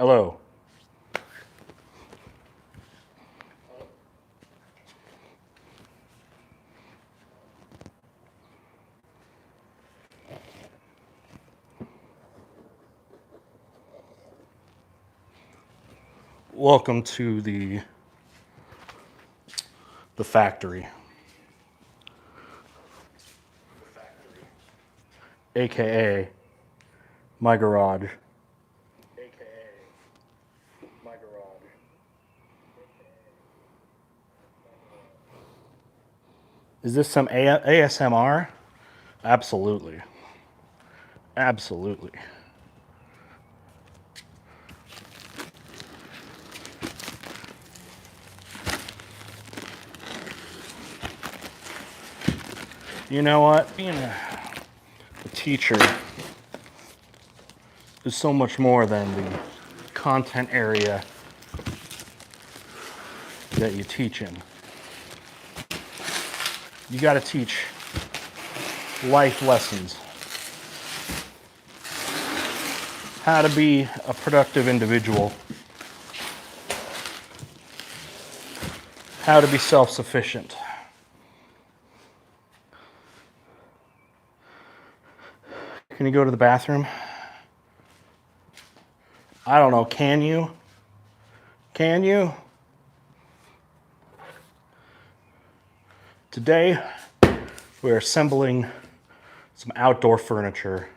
Hello. Welcome to the factory, aka my garage. Is this some ASMR? Absolutely. Absolutely. You know what? Being a teacher is so much more than the content area that you teach in. You got to teach life lessons. How to be a productive individual. How to be self-sufficient. Can you go to the bathroom? I don't know, can you? Can you? Today, we're assembling some outdoor furniture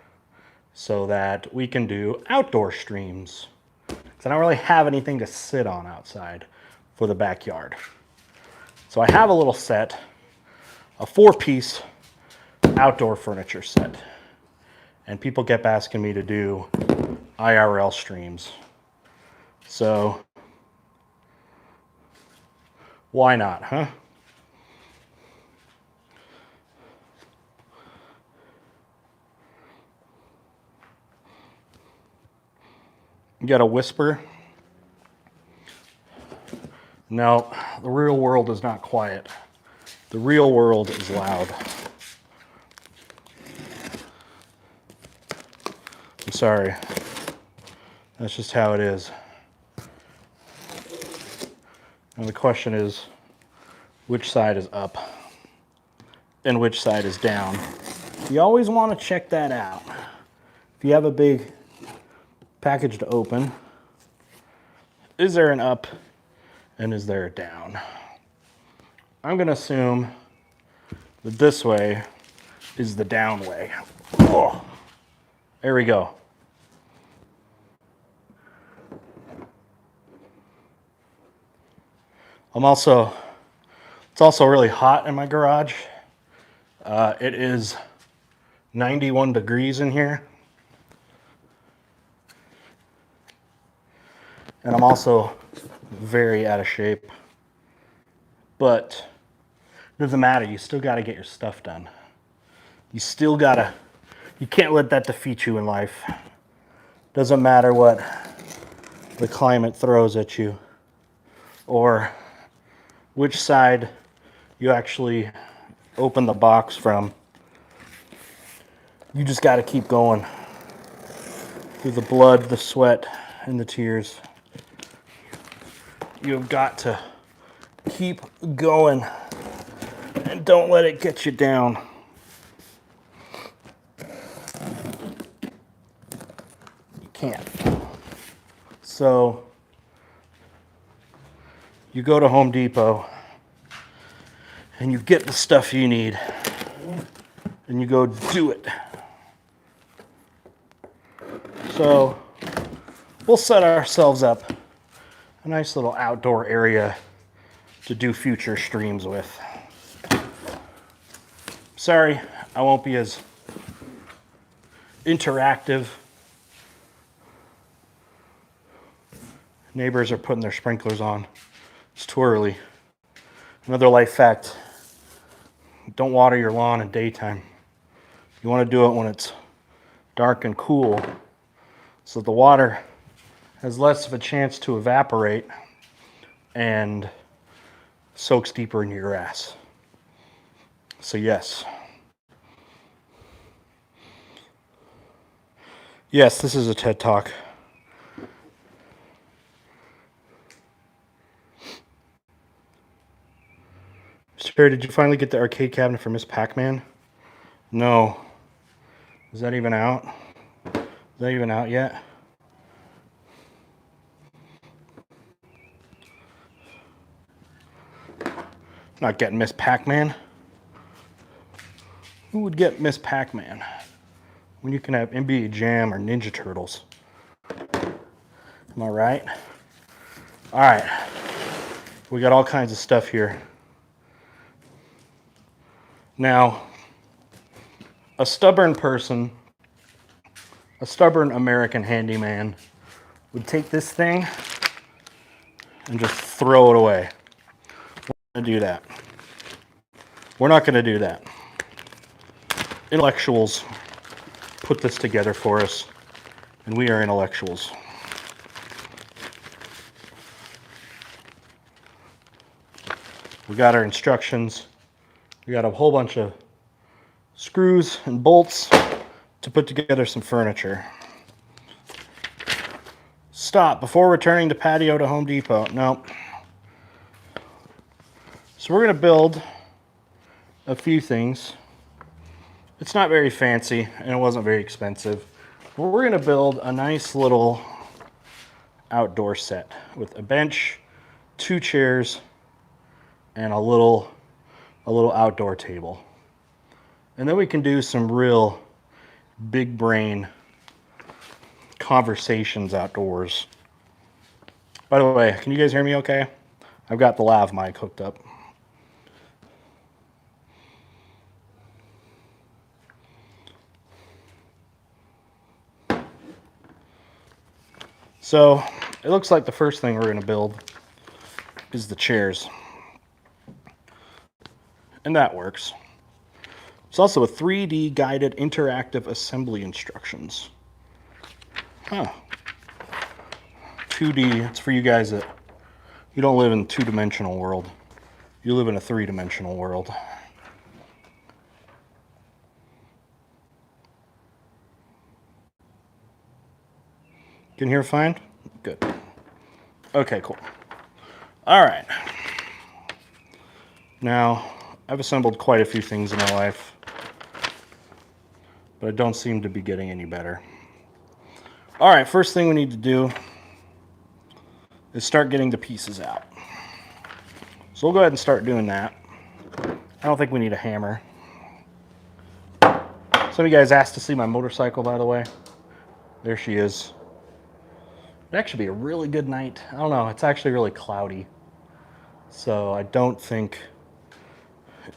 so that we can do outdoor streams. Because I don't really have anything to sit on outside for the backyard. So I have a little set, a 4-piece outdoor furniture set. And people kept asking me to do IRL streams. So, why not, huh? You got a whisper? No, the real world is not quiet. The real world is loud. I'm sorry. That's just how it is. And the question is, which side is up and which side is down? You always want to check that out. If you have a big package to open, is there an up and is there a down? I'm going to assume that this way is the down way. Oh, there we go. It's also really hot in my garage. It is 91 degrees in here. And I'm also very out of shape. But it doesn't matter, you still gotta get your stuff done. You can't let that defeat you in life. Doesn't matter what the climate throws at you or which side you actually open the box from. You just gotta keep going through the blood, the sweat, and the tears. You've got to keep going and don't let it get you down. You can't. So you go to Home Depot and you get the stuff you need and you go do it. So we'll set ourselves up a nice little outdoor area to do future streams with. Sorry, I won't be as interactive. Neighbors are putting their sprinklers on. It's too early. Another life fact, don't water your lawn in daytime. You want to do it when it's dark and cool so the water has less of a chance to evaporate and soaks deeper into your grass. So yes. Yes, this is a TED Talk. Sarah, did you finally get the arcade cabinet for Miss Pac-Man? No. Is that even out? Is that even out yet? Not getting Miss Pac-Man. Who would get Miss Pac-Man when you can have NBA Jam or Ninja Turtles? Am I right? All right. We got all kinds of stuff here. Now, a stubborn person, a stubborn American handyman, would take this thing and just throw it away. We're not going to do that. We're not going to do that. Intellectuals put this together for us, and we are intellectuals. We got our instructions. We got a whole bunch of screws and bolts to put together some furniture. Stop before returning to patio to Home Depot. Nope. So we're going to build a few things. It's not very fancy and it wasn't very expensive. But we're going to build a nice little outdoor set with a bench, 2 chairs, and a little outdoor table. And then we can do some real big brain conversations outdoors. By the way, can you guys hear me okay? I've got the lav mic hooked up. So it looks like the first thing we're going to build is the chairs. And that works. It's also a 3D guided interactive assembly instructions. Huh. 2D, it's for you guys that you don't live in a 2-dimensional world. You live in a 3-dimensional world. Can you hear fine? Good. Okay, cool. All right. Now, I've assembled quite a few things in my life, but I don't seem to be getting any better. All right, first thing we need to do is start getting the pieces out. So we'll go ahead and start doing that. I don't think we need a hammer. Some of you guys asked to see my motorcycle, by the way. There she is. It'd actually be a really good night. I don't know, it's actually really cloudy. So I don't think,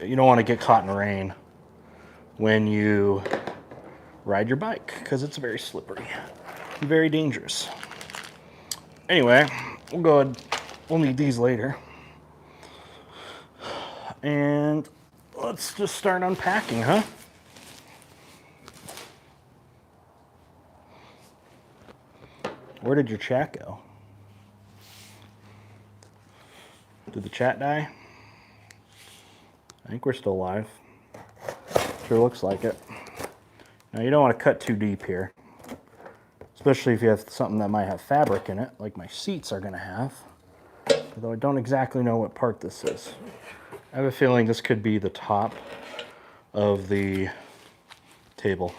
you don't want to get caught in the rain when you ride your bike, because it's very slippery and very dangerous. Anyway, we'll go ahead, we'll need these later. And let's just start unpacking, huh? Where did your chat go? Did the chat die? I think we're still alive. Sure looks like it. Now you don't want to cut too deep here, especially if you have something that might have fabric in it, like my seats are going to have. Although I don't exactly know what part this is. I have a feeling this could be the top of the table.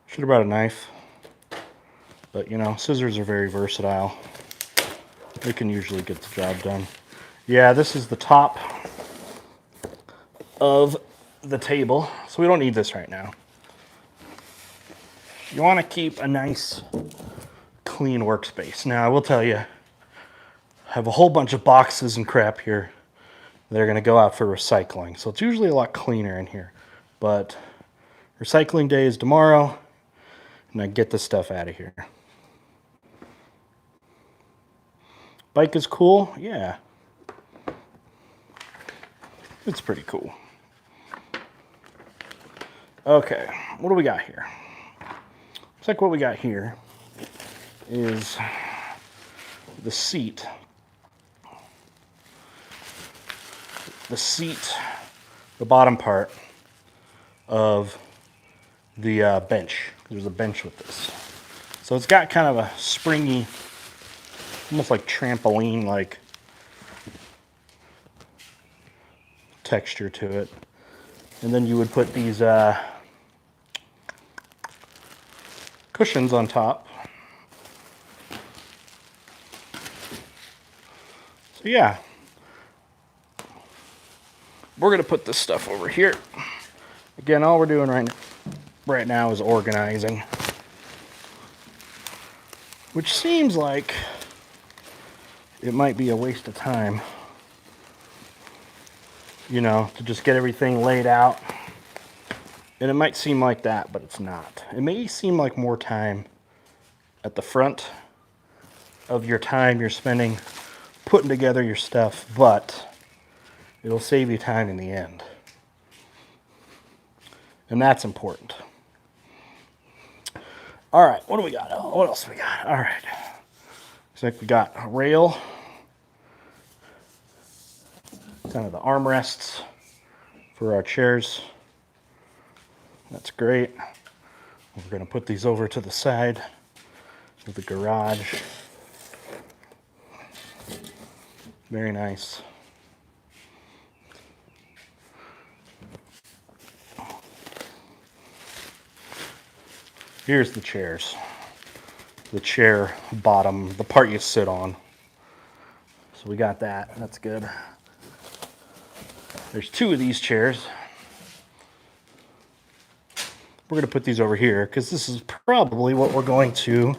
Should have brought a knife, but you know, scissors are very versatile. They can usually get the job done. Yeah, this is the top of the table, so we don't need this right now. You want to keep a nice, clean workspace. Now, I will tell you, I have a whole bunch of boxes and crap here that are going to go out for recycling, so it's usually a lot cleaner in here. But recycling day is tomorrow, and I get the stuff out of here. Bike is cool? Yeah. It's pretty cool. Okay, what do we got here? Looks like what we got here is the seat. The bottom part of the bench. There's a bench with this. So it's got kind of a springy, almost like trampoline-like texture to it. And then you would put these cushions on top. So yeah, we're gonna put this stuff over here. Again, all we're doing right now is organizing, which seems like it might be a waste of time, you know, to just get everything laid out. And it might seem like that, but it's not. It may seem like more time at the front of your time you're spending putting together your stuff, but it'll save you time in the end. And that's important. All right, what do we got? What else do we got? All right. Looks like we got a rail, kind of the armrests for our chairs. That's great. We're going to put these over to the side of the garage. Very nice. Here's the chairs. The chair bottom, the part you sit on. So we got that. That's good. There's two of these chairs. We're going to put these over here because this is probably what we're going to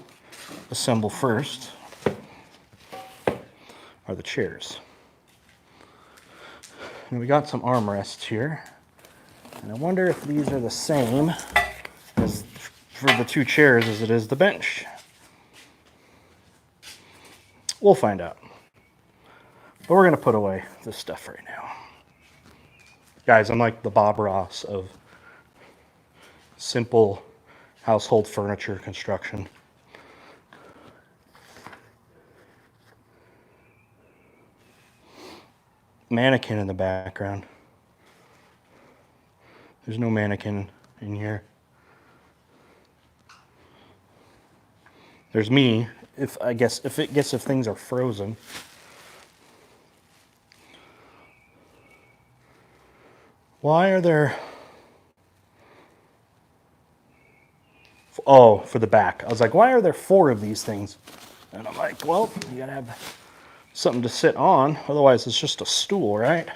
assemble first, are the chairs. And we got some armrests here. And I wonder if these are the same as for the two chairs as it is the bench. We'll find out. But we're going to put away this stuff right now. Guys, I'm like the Bob Ross of simple household furniture construction. Mannequin in the background. There's no mannequin in here. There's me, if things are frozen. Why are there... Oh, for the back. I was like, why are there 4 of these things? And I'm like, well, you gotta have something to sit on. Otherwise, it's just a stool, right?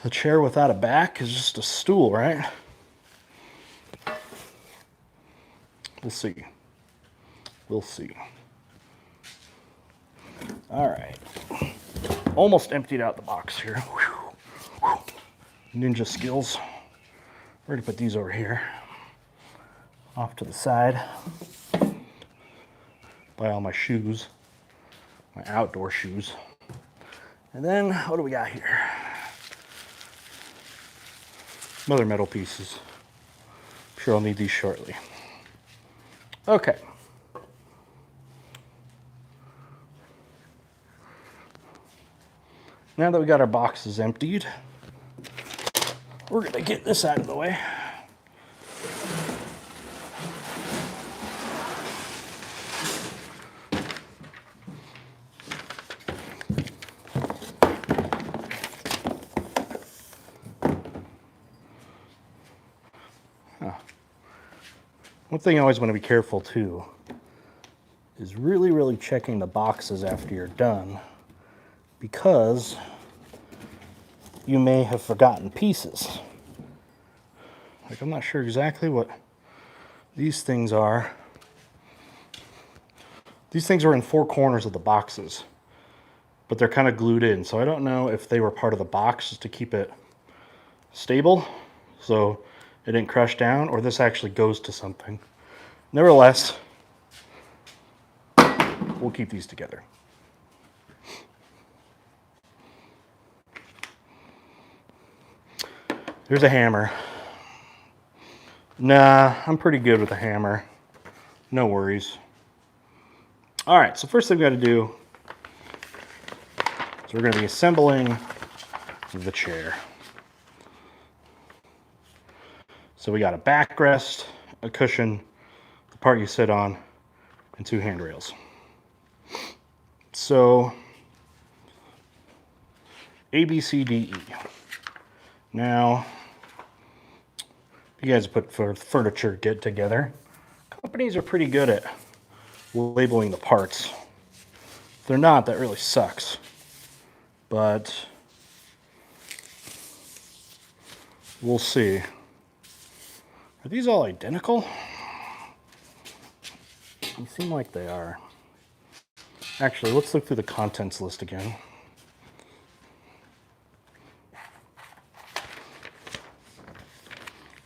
A chair without a back is just a stool, right? We'll see. We'll see. All right. Almost emptied out the box here. Ninja skills. We're gonna put these over here, off to the side. Buy all my shoes, my outdoor shoes. And then, what do we got here? Some other metal pieces. I'm sure I'll need these shortly. Okay. Now that we got our boxes emptied, we're gonna get this out of the way. One thing I always want to be careful too is really checking the boxes after you're done, because you may have forgotten pieces. Like, I'm not sure exactly what these things are. These things are in 4 corners of the boxes, but they're kind of glued in. So I don't know if they were part of the box just to keep it stable, so it didn't crush down, or this actually goes to something. Nevertheless, we'll keep these together. There's a hammer. Nah, I'm pretty good with a hammer. No worries. All right, so first thing we got to do is we're going to be assembling the chair. So we got a backrest a cushion, the part you sit on, and 2 handrails. So A, B, C, D, E. Now, you guys put furniture get together. Companies are pretty good at labeling the parts. If they're not, that really sucks. But we'll see. Are these all identical? They seem like they are. Actually, let's look through the contents list again.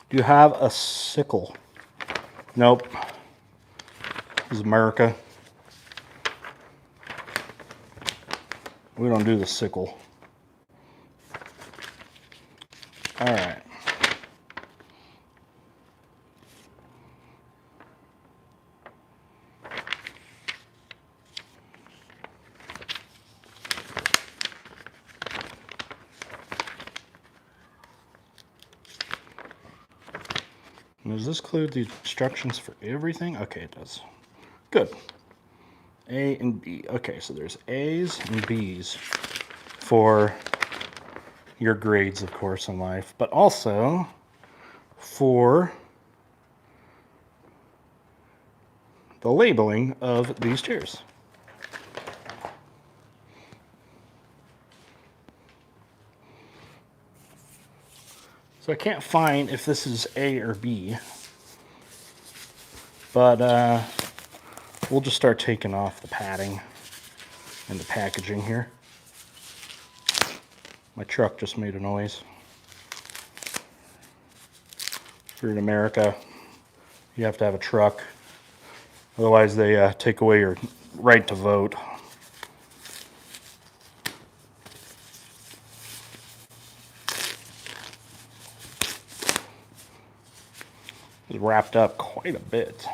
Do you have a sickle? Nope. This is America. We don't do the sickle. All right. Does this include the instructions for everything? Okay, it does. Good. A and B. Okay, so there's A's and B's for your grades, of course, in life, but also for the labeling of these chairs. So I can't find if this is A or B, but we'll just start taking off the padding and the packaging here. My truck just made a noise. If you're in America, you have to have a truck. Otherwise, they take away your right to vote. It's wrapped up quite a bit.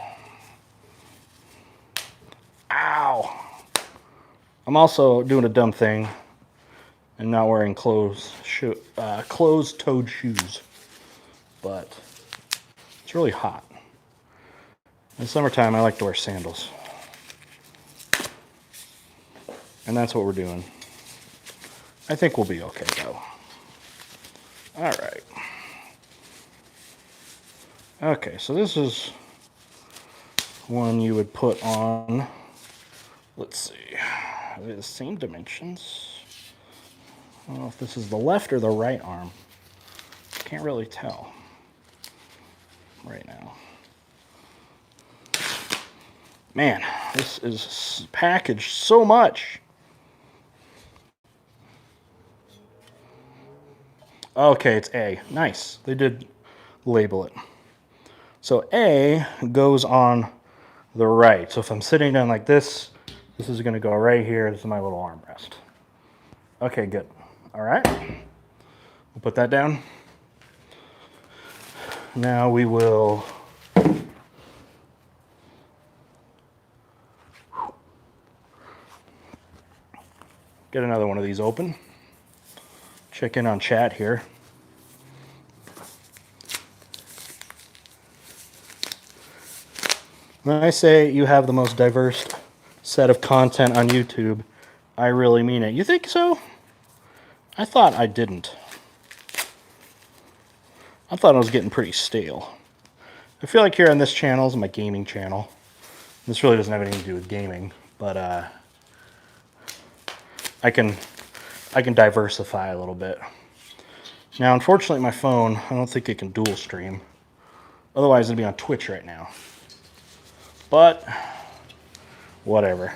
Ow! I'm also doing a dumb thing and not wearing closed-toed shoes. But it's really hot. In the summertime, I like to wear sandals. And that's what we're doing. I think we'll be okay, though. All right. Okay, so this is one you would put on, let's see, are they the same dimensions? I don't know if this is the left or the right arm. Can't really tell right now. Man, this is packaged so much. Okay, it's A. Nice. They did label it. So A goes on the right. So if I'm sitting down like this, this is going to go right here. This is my little armrest. Okay, good. All right. We'll put that down. Now we will get another one of these open. Check in on chat here. When I say you have the most diverse set of content on YouTube, I really mean it. You think so? I thought I didn't. I thought I was getting pretty stale. I feel like here on this channel is my gaming channel. This really doesn't have anything to do with gaming, but I can diversify a little bit. Now, unfortunately, my phone, I don't think it can dual stream. Otherwise, it'd be on Twitch right now. But whatever.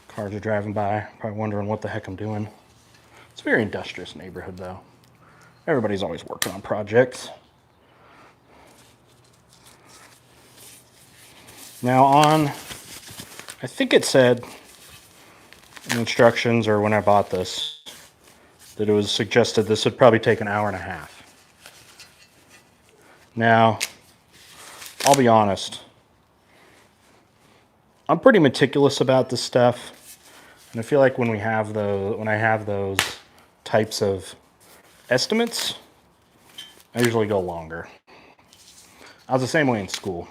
Cars are driving by, probably wondering what the heck I'm doing. It's a very industrious neighborhood, though. Everybody's always working on projects. Now on, I think it said in instructions, or when I bought this, that it was suggested this would probably take an hour and a half. Now, I'll be honest. I'm pretty meticulous about this stuff, and I feel like when I have those types of estimates, I usually go longer. I was the same way in school.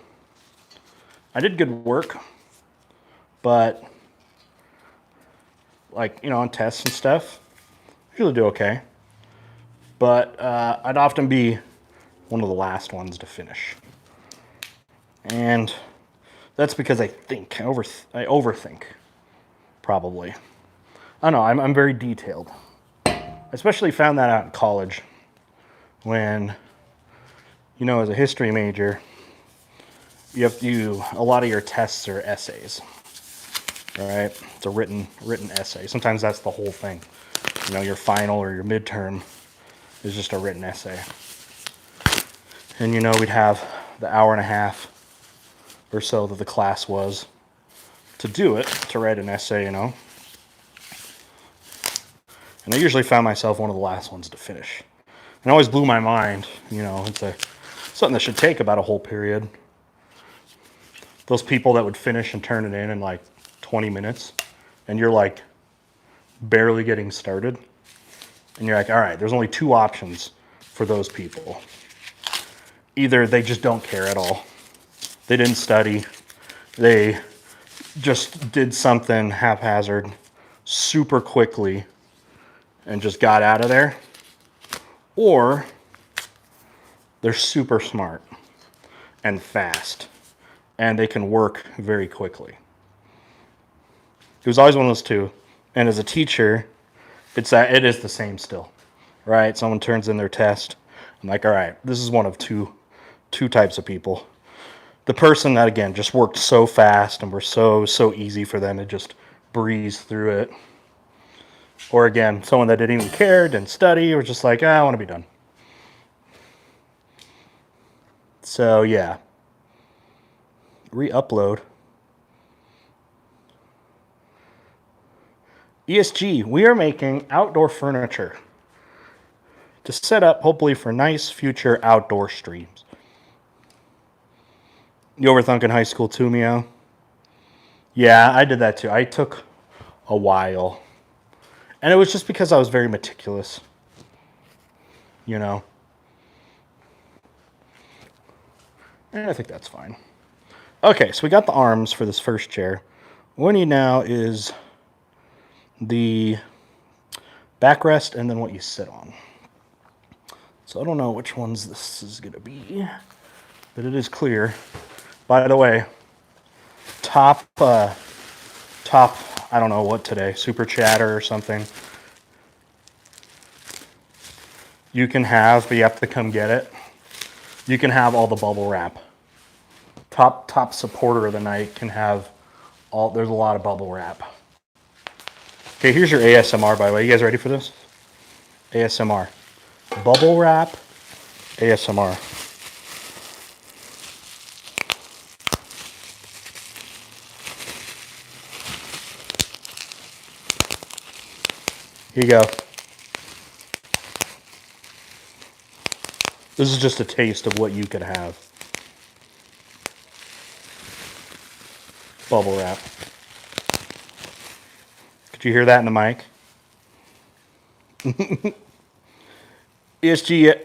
I did good work, but like, you know, on tests and stuff, I usually do okay. But I'd often be one of the last ones to finish. And that's because I think, I overthink, probably. I don't know, I'm very detailed. I especially found that out in college when, you know, as a history major, you have to do, a lot of your tests are essays, all right? It's a written essay. Sometimes that's the whole thing. You know, your final or your midterm is just a written essay. And you know, we'd have the hour and a half or so that the class was to do it, to write an essay, you know. And I usually found myself one of the last ones to finish. And it always blew my mind, you know, it's something that should take about a whole period. Those people that would finish and turn it in like 20 minutes, and you're like barely getting started. And you're like, all right, there's only two options for those people. Either they just don't care at all. They didn't study. They just did something haphazard super quickly and just got out of there. Or they're super smart and fast and they can work very quickly. It was always one of those two. And as a teacher, it is the same still, right? Someone turns in their test. I'm like, all right, this is one of two types of people. The person that, again, just worked so fast and were so easy for them to just breeze through it. Or again, someone that didn't even care, didn't study, or just like, I want to be done. So yeah, re-upload. ESG, we are making outdoor furniture to set up hopefully for nice future outdoor streams. You overthunk in high school too, Mio? Yeah, I did that too. I took a while. And it was just because I was very meticulous. You know? And I think that's fine. Okay, so we got the arms for this first chair. What we need now is the backrest and then what you sit on. So I don't know which ones this is going to be, but it is clear. By the way, top, I don't know what today, Super Chatter or something. You can have, but you have to come get it. You can have all the bubble wrap. Top supporter of the night can have all, there's a lot of bubble wrap. Okay, here's your ASMR, by the way. You guys ready for this? ASMR. Bubble wrap ASMR. Here you go. This is just a taste of what you could have. Bubble wrap. Could you hear that in the mic? ESG,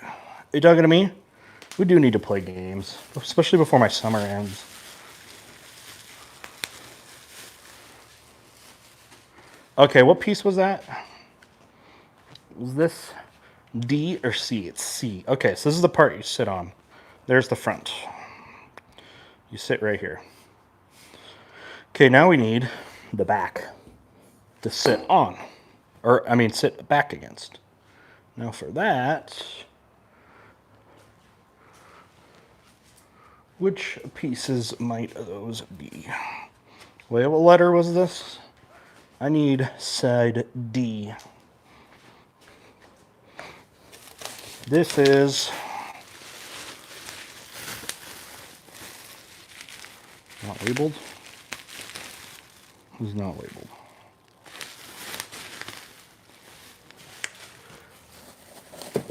are you talking to me? We do need to play games, especially before my summer ends. Okay, what piece was that? Was this D or C? It's C. Okay, so this is the part you sit on. There's the front. You sit right here. Okay, now we need the back to sit on. Or, I mean, sit back against. Now for that, which pieces might those be? Wait, what letter was this? I need side D. This is not labeled. It's not labeled.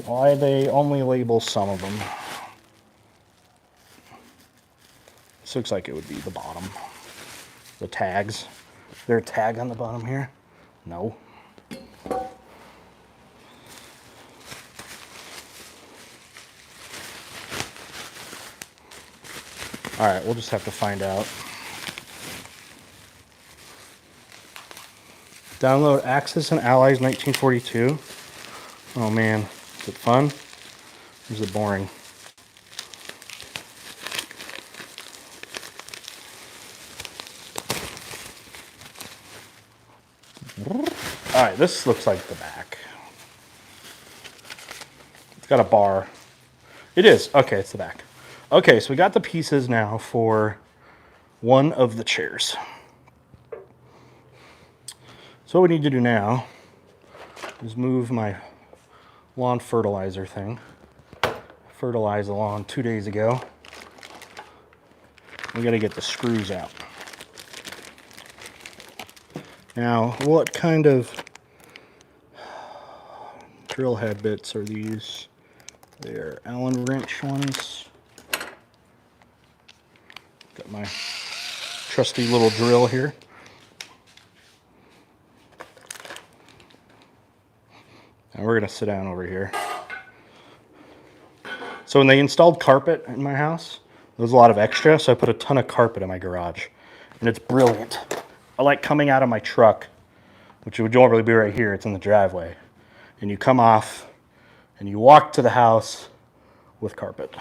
Why they only label some of them? This looks like it would be the bottom. The tags. Is there a tag on the bottom here? No. All right, we'll just have to find out. Download Axis and Allies 1942. Oh man, is it fun? Or is it boring? All right, this looks like the back. It's got a bar. It is. Okay, it's the back. Okay, so we got the pieces now for one of the chairs. So what we need to do now is move my lawn fertilizer thing. Fertilized the lawn 2 days ago. We got to get the screws out. Now, what kind of drill head bits are these? They're Allen wrench ones. Got my trusty little drill here. Now we're gonna sit down over here. So when they installed carpet in my house, there was a lot of extra, so I put a ton of carpet in my garage. And it's brilliant. I like coming out of my truck, which would normally be right here, it's in the driveway. And you come off and you walk to the house with carpet.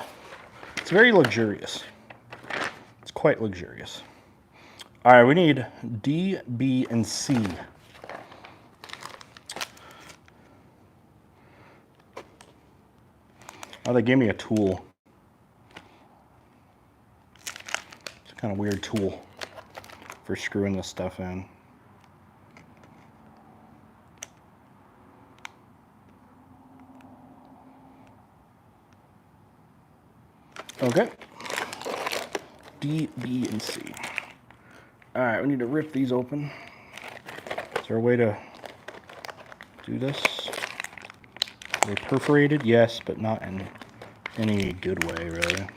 It's very luxurious. It's quite luxurious. All right, we need D, B, and C. Oh, they gave me a tool. It's a kind of weird tool for screwing this stuff in. Okay. D, B, and C. All right, we need to rip these open. Is there a way to do this? Are they perforated? Yes, but not in any good way, really.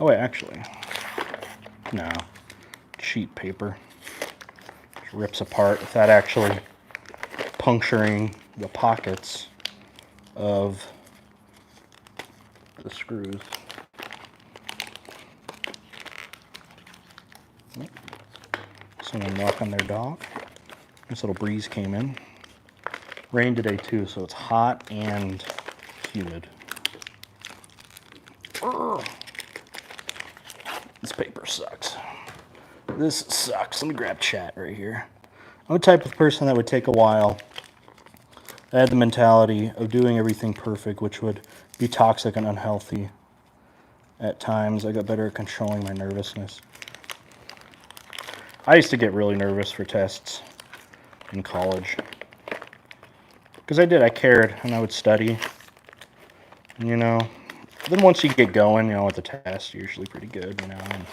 Oh, wait, actually. No. Cheap paper. Just rips apart without actually puncturing the pockets of the screws. Someone walking their dog. This little breeze came in. Rain today too, so it's hot and humid. This paper sucks. This sucks. Let me grab chat right here. I'm the type of person that would take a while. I had the mentality of doing everything perfect, which would be toxic and unhealthy. At times, I got better at controlling my nervousness. I used to get really nervous for tests in college. Because I cared, and I would study. And, you know, then once you get going, you know, with the test, you're usually pretty good, you know. And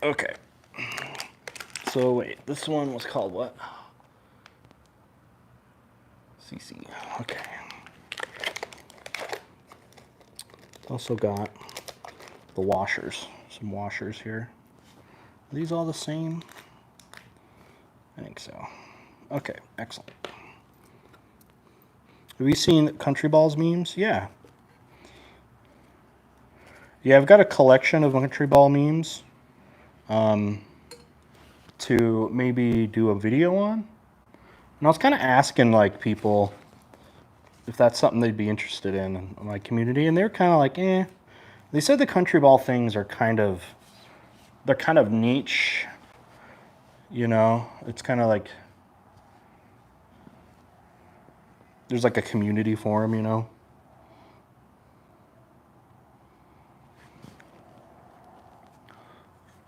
okay. So, wait, this one was called what? CC. Okay. Also got the washers. Some washers here. Are these all the same? I think so. Okay, excellent. Have you seen Country Balls memes? Yeah. Yeah, I've got a collection of Country Ball memes to maybe do a video on. And I was kind of asking like people if that's something they'd be interested in my community, and they're kind of like, eh. They said the Country Ball things are they're kind of niche, you know? It's kind of like, there's like a community for them, you know?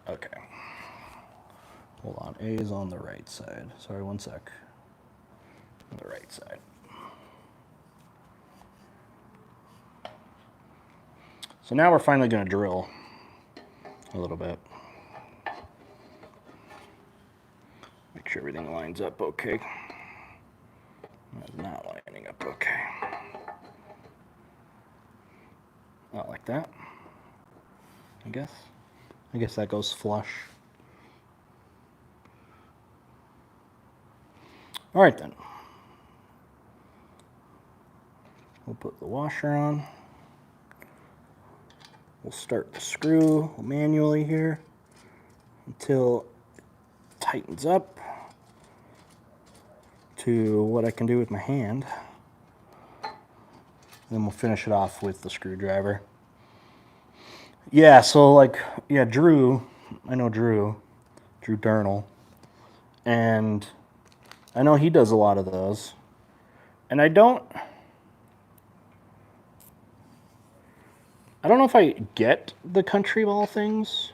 Okay. Hold on, A is on the right side. Sorry, one sec. On the right side. So now we're finally going to drill a little bit. Make sure everything lines up okay. That's not lining up okay. Not like that, I guess. I guess that goes flush. All right then. put the washer on. We'll start the screw manually here until it tightens up to what I can do with my hand. Then we'll finish it off with the screwdriver. Yeah, so like, yeah, Drew, I know Drew Durnall, and I know he does a lot of those. And I don't know if I get the country ball things.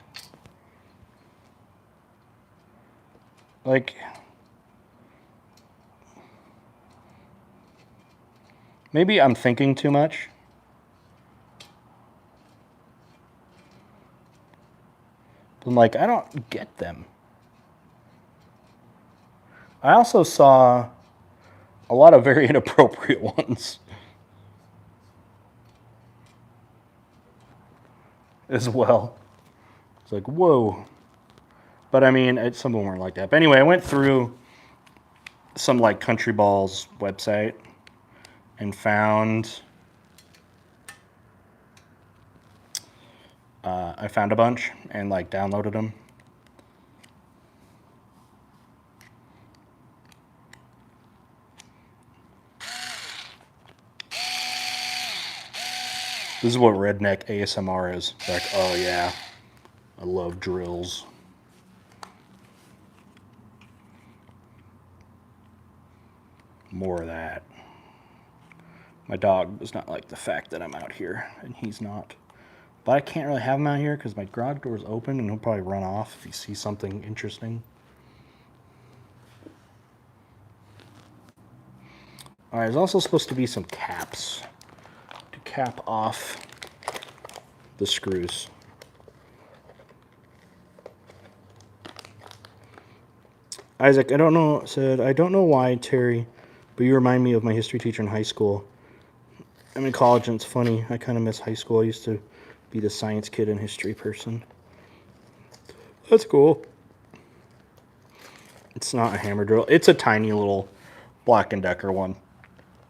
Like, maybe I'm thinking too much. But I'm like, I don't get them. I also saw a lot of very inappropriate ones as well. It's like, whoa. But I mean, some of them weren't like that. But anyway, I went through some like Country Ball's website and found I found a bunch and like downloaded them. This is what redneck ASMR is. It's like, oh yeah, I love drills. More of that. My dog does not like the fact that I'm out here, and he's not. But I can't really have him out here because my garage door is open, and he'll probably run off if he sees something interesting. All right, there's also supposed to be some caps to cap off the screws. Isaac, I don't know why, Terry, but you remind me of my history teacher in high school. I'm in college and it's funny. I kind of miss high school. I used to be the science kid and history person. That's cool. It's not a hammer drill. It's a tiny little Black & Decker one.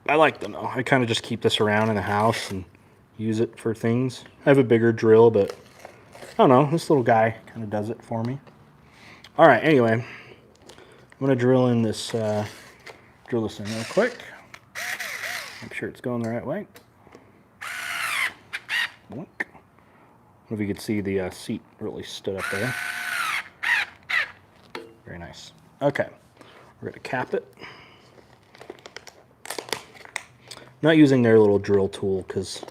I like them though. I kind of just keep this around in the house and use it for things. I have a bigger drill, but I don't know. This little guy kind of does it for me. All right, anyway. I'm going to drill this in real quick. Make sure it's going the right way. Boink. I don't know if you could see the seat really stood up there. Very nice. Okay, we're going to cap it. I'm not using their little drill tool because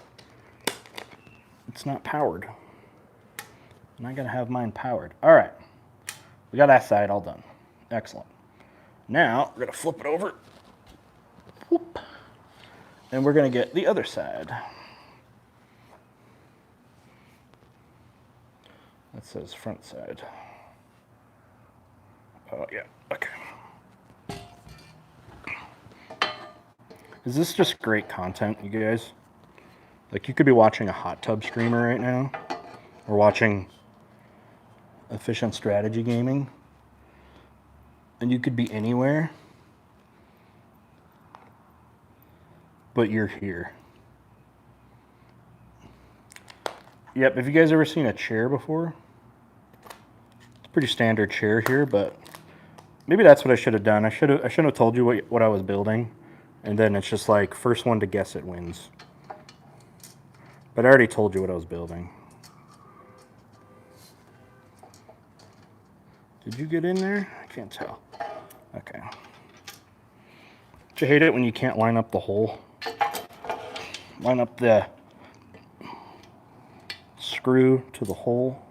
it's not powered. I'm not going to have mine powered. All right, we got that side all done. Excellent. Now we're going to flip it over. Whoop. And we're going to get the other side. That says front side. Oh, yeah, okay. Is this just great content, you guys? Like, you could be watching a hot tub streamer right now, or watching Efficient Strategy Gaming, and you could be anywhere, but you're here. Yep, have you guys ever seen a chair before? It's a pretty standard chair here, but maybe that's what I should have done. I should have told you what I was building, and then it's just like, first one to guess it wins. But I already told you what I was building. Did you get in there? I can't tell. Okay. Don't you hate it when you can't line up the hole? Line up the screw to the hole.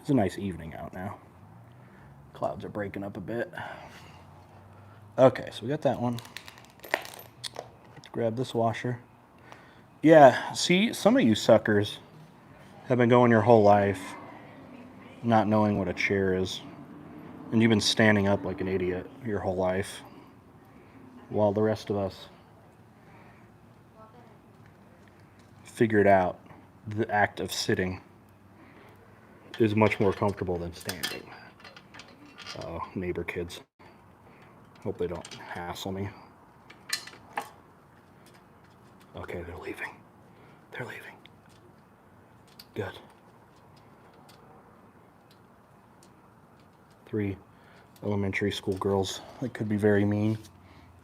It's a nice evening out now. Clouds are breaking up a bit. Okay, so we got that one. Let's grab this washer. Yeah, see, some of you suckers have been going your whole life not knowing what a chair is. And you've been standing up like an idiot your whole life. While the rest of us figured out the act of sitting is much more comfortable than standing. Oh, neighbor kids. Hope they don't hassle me. Okay, they're leaving. They're leaving. Good. 3 elementary school girls. They could be very mean.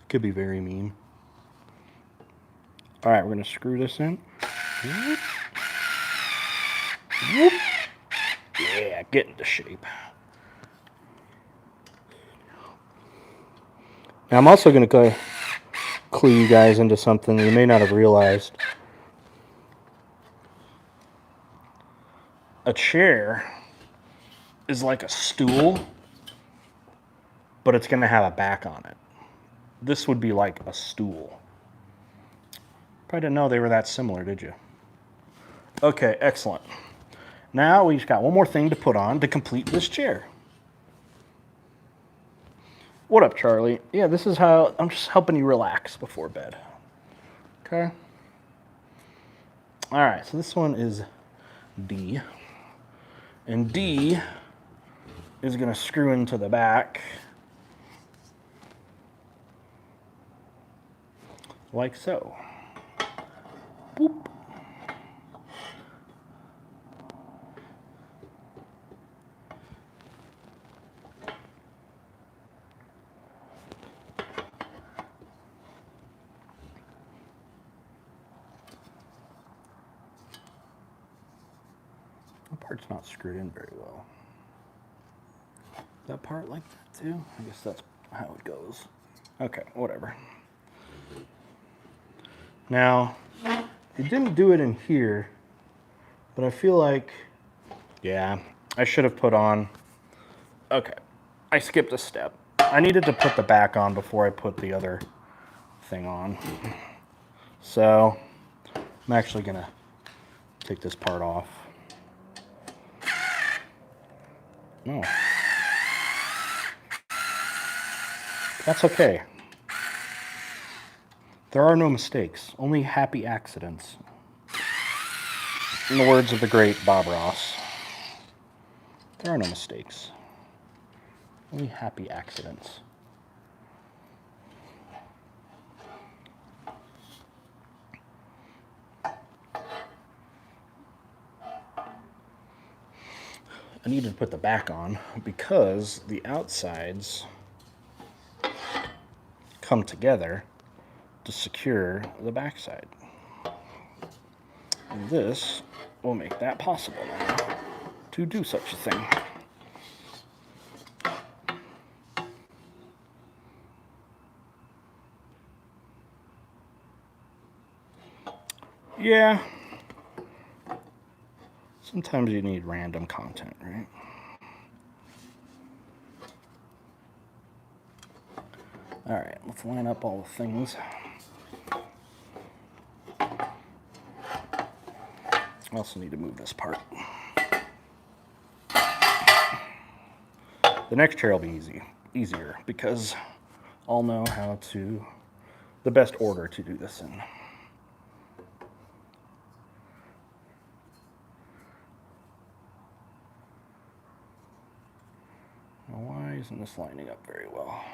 Could be very mean. All right, we're going to screw this in. Whoop. Whoop. Yeah, get into shape. Now I'm also going to clue you guys into something you may not have realized. A chair is like a stool, but it's going to have a back on it. This would be like a stool. Probably didn't know they were that similar, did you? Okay, excellent. Now we've got one more thing to put on to complete this chair. What up, Charlie? Yeah, this is how I'm just helping you relax before bed. Okay? All right, so this one is D. And D is going to screw into the back like so. Boop. That part's not screwed in very well. That part like that too? I guess that's how it goes. Okay, whatever. Now, it didn't do it in here, but I feel like, yeah, I should have put on, okay, I skipped a step. I needed to put the back on before I put the other thing on. So, I'm actually gonna take this part off. No. That's okay. There are no mistakes, only happy accidents. In the words of the great Bob Ross, there are no mistakes, only happy accidents. I needed to put the back on because the outsides come together to secure the backside. And this will make that possible now to do such a thing. Yeah. Sometimes you need random content, right? All right, let's line up all the things. I also need to move this part. The next chair will be easier because I'll know how to, the best order to do this in. Now, why isn't this lining up very well?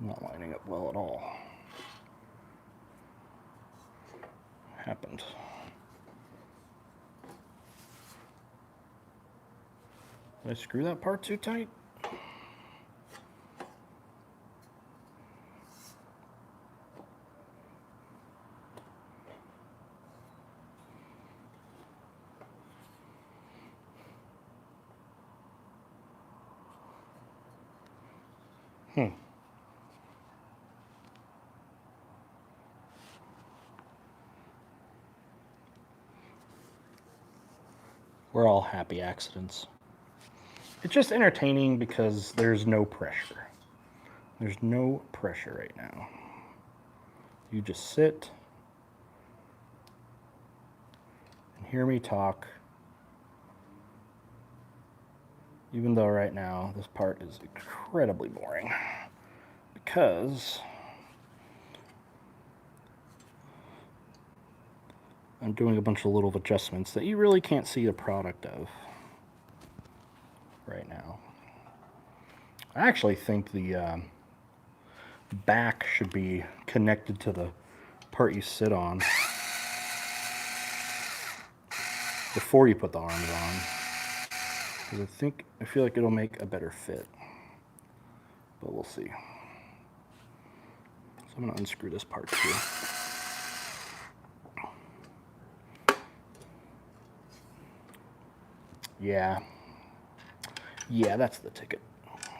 Not lining up well at all. Happened. Did I screw that part too tight? We're all happy accidents. It's just entertaining because there's no pressure. There's no pressure right now. You just sit and hear me talk. Even though right now this part is incredibly boring because I'm doing a bunch of little adjustments that you really can't see the product of. right now. I actually think the back should be connected to the part you sit on before you put the arms on, because I feel like it'll make a better fit, but we'll see. So I'm going to unscrew this part too. Yeah, that's the ticket.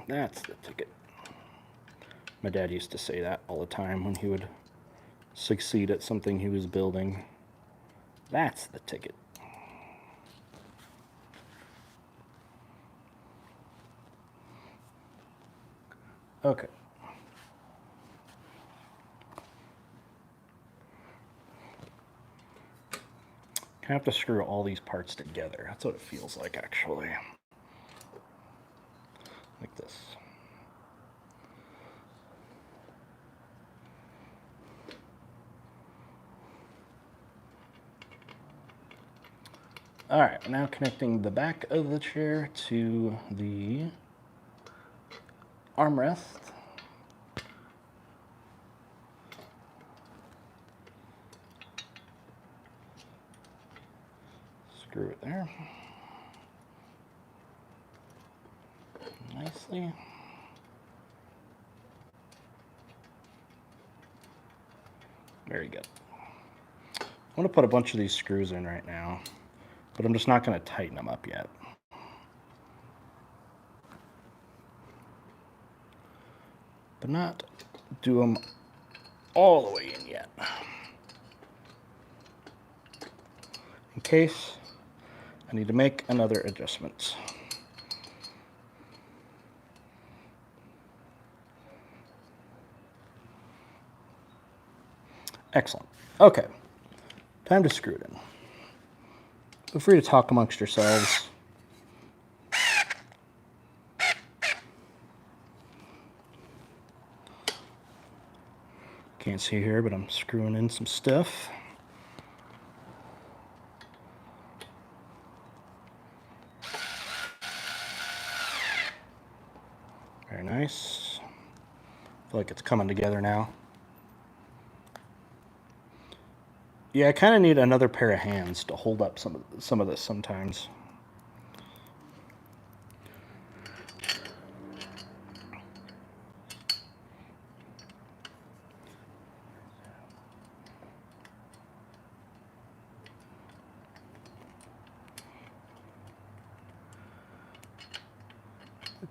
That's the ticket. My dad used to say that all the time when he would succeed at something he was building. That's the ticket. Okay. I have to screw all these parts together. That's what it feels like, actually. Like this. All right, now connecting the back of the chair to the armrest. Screw it there. Nicely. Very good. I'm going to put a bunch of these screws in right now, but I'm just not going to tighten them up yet. But not do them all the way in yet. In case I need to make another adjustment. Excellent. Okay, time to screw it in. Feel free to talk amongst yourselves. Can't see here, but I'm screwing in some stuff. Very nice. I feel like it's coming together now. Yeah, I kind of need another pair of hands to hold up some of this sometimes.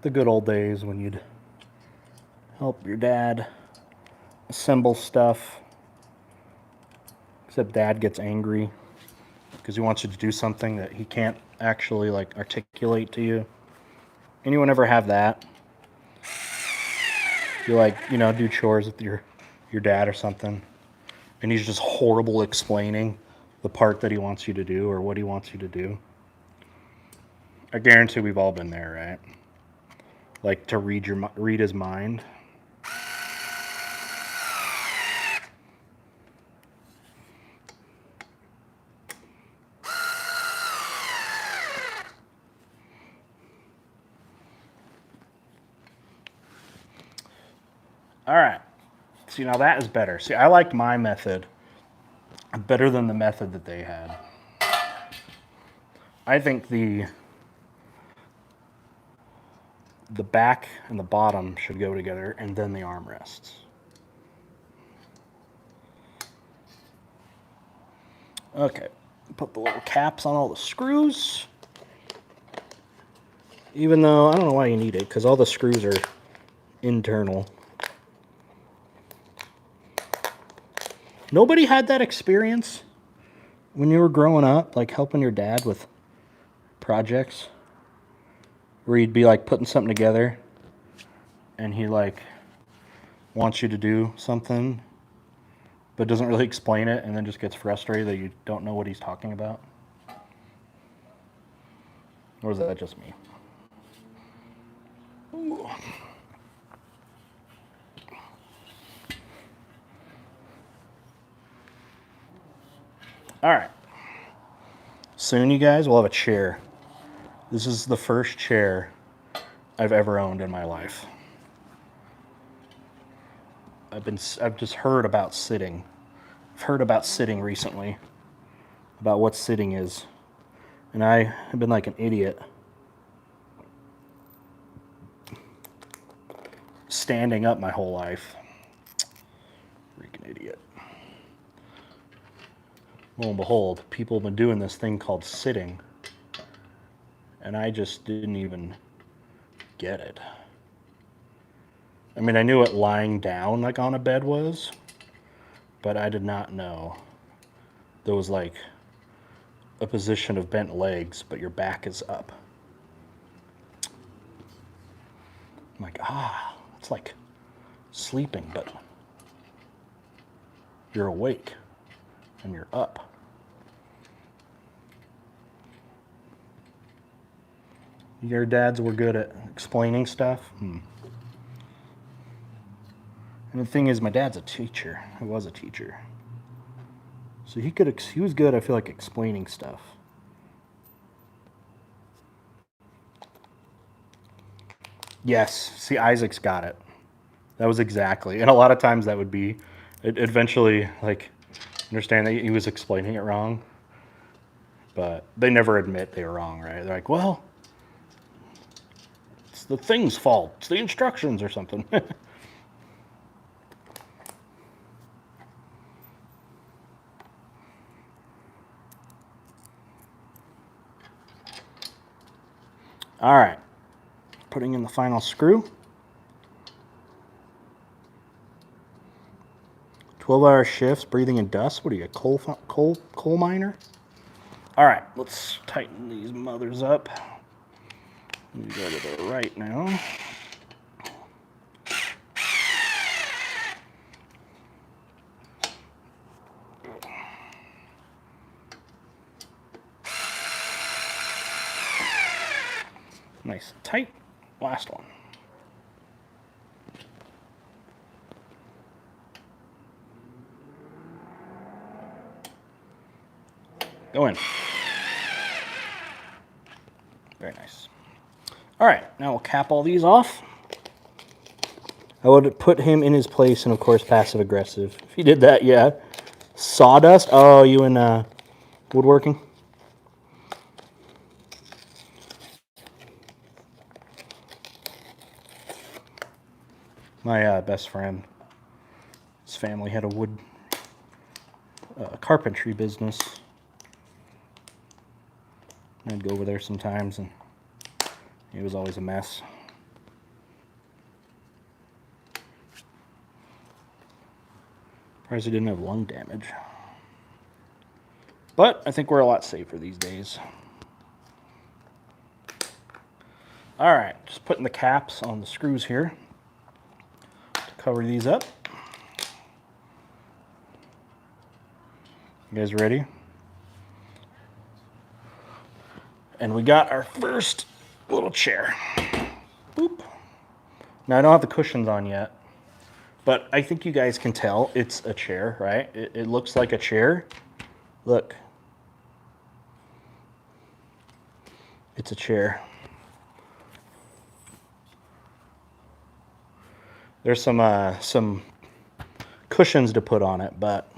The good old days when you'd help your dad assemble stuff. Except dad gets angry because he wants you to do something that he can't actually like articulate to you. Anyone ever have that? You like, do chores with your dad or something, and he's just horrible explaining the part that he wants you to do or what he wants you to do. I guarantee we've all been there, right? Like to read his mind. All right. See, now that is better. See, I liked my method better than the method that they had. I think the back and the bottom should go together, and then the armrests. Okay, put the little caps on all the screws. Even though, I don't know why you need it, because all the screws are internal. Nobody had that experience when you were growing up, like helping your dad with projects, where you'd be like putting something together and he like wants you to do something but doesn't really explain it and then just gets frustrated that you don't know what he's talking about? Or is that just me? Ooh. All right. Soon, you guys, we'll have a chair. This is the first chair I've ever owned in my life. I've just heard about sitting. I've heard about sitting recently, about what sitting is. And I have been like an idiot standing up my whole life. Freaking idiot. Lo and behold, people have been doing this thing called sitting, and I just didn't even get it. I mean, I knew what lying down like on a bed was, but I did not know there was like a position of bent legs, but your back is up. I'm like, it's like sleeping, but you're awake and you're up. Your dads were good at explaining stuff. And the thing is, my dad's a teacher. He was a teacher. So he was good, I feel like, explaining stuff. Yes, see, Isaac's got it. That was exactly. And a lot of times that would be, eventually, like, understand that he was explaining it wrong. But they never admit they were wrong, right? They're like, well, it's the thing's fault. It's the instructions or something. All right. Putting in the final screw. 12-hour shifts, breathing in dust. What are you, a coal miner? All right, let's tighten these mothers up. Let me go to the right now. Nice and tight. Last one. Go in. Very nice. All right, now we'll cap all these off. I would put him in his place and, of course, passive aggressive. If he did that, yeah. Sawdust? Oh, you in woodworking? My best friend, his family had a wood carpentry business. I'd go over there sometimes, and it was always a mess. Surprised he didn't have lung damage. But I think we're a lot safer these days. All right, just putting the caps on the screws here to cover these up. You guys ready? And we got our first little chair. Boop. Now I don't have the cushions on yet, but I think you guys can tell it's a chair, right? It looks like a chair. Look. It's a chair. There's some cushions to put on it, but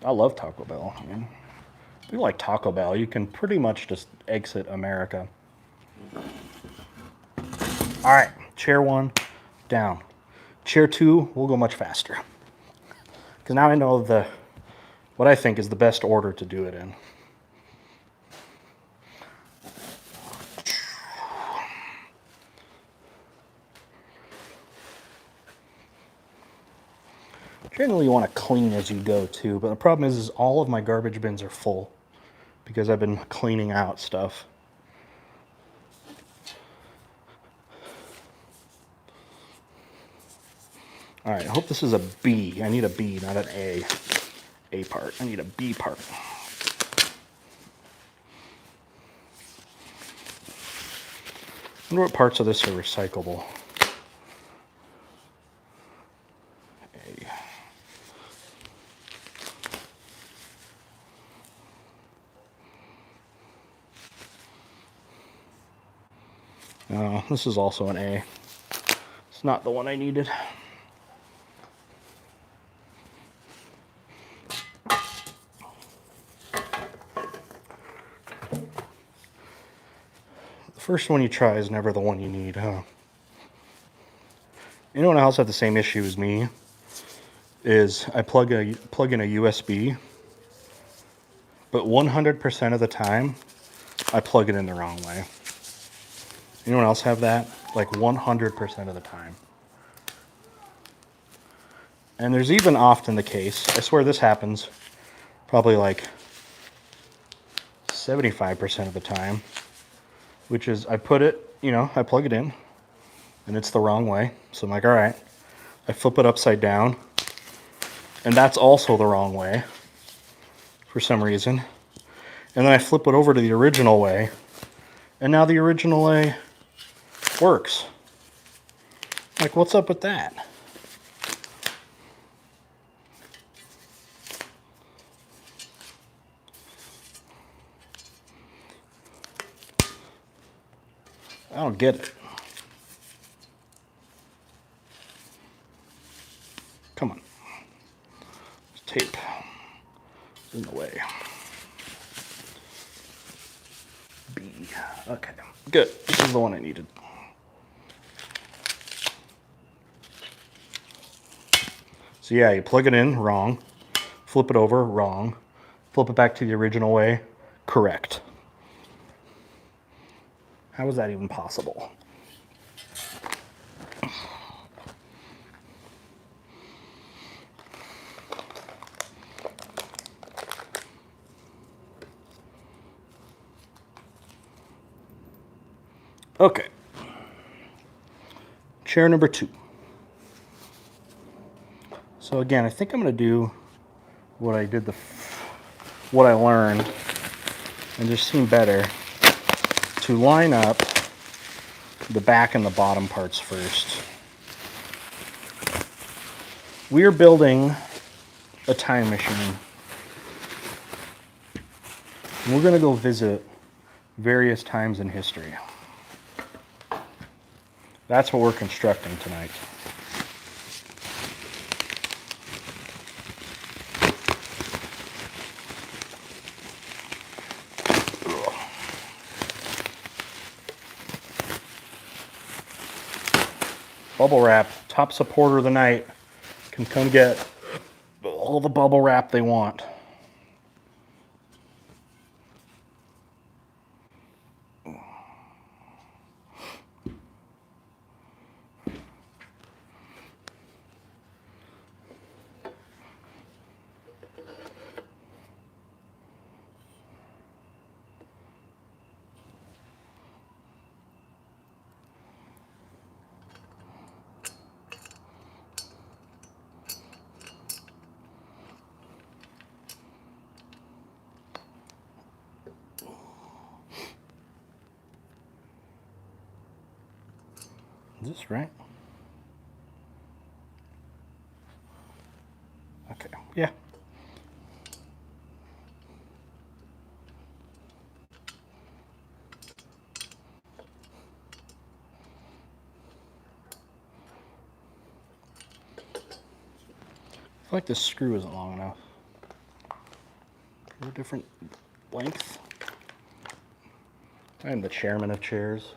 I love Taco Bell. I mean, if you like Taco Bell, you can pretty much just exit America. All right, chair 1 down. Chair 2, we'll go much faster. Because now I know what I think is the best order to do it in. Generally, you want to clean as you go too, but the problem is all of my garbage bins are full because I've been cleaning out stuff. All right, I hope this is a B. I need a B, not an A part. I need a B part. I wonder what parts of this are recyclable. A. Oh, this is also an A. It's not the one I needed. The first one you try is never the one you need, huh? Anyone else have the same issue as me? Is I plug in a USB, but 100% of the time I plug it in the wrong way. Anyone else have that? Like 100% of the time. And there's even often the case, I swear this happens probably like 75% of the time, which is I put it, I plug it in and it's the wrong way. So I'm like, all right, I flip it upside down and that's also the wrong way for some reason. And then I flip it over to the original way and now the original way works. Like, what's up with that? I don't get it. Come on. Tape in the way. B. Okay, good. This is the one I needed. So yeah, you plug it in, wrong. Flip it over, wrong. Flip it back to the original way, correct. How is that even possible? Okay. Chair number 2. So again, I think I'm going to do what I did what I learned and just seem better to line up the back and the bottom parts first. We are building a time machine. And we're going to go visit various times in history. That's what we're constructing tonight. Bubble wrap, top supporter of the night, can come get all the bubble wrap they want. Is this right? Okay, yeah. I feel like this screw isn't long enough. A different length. I am the chairman of chairs.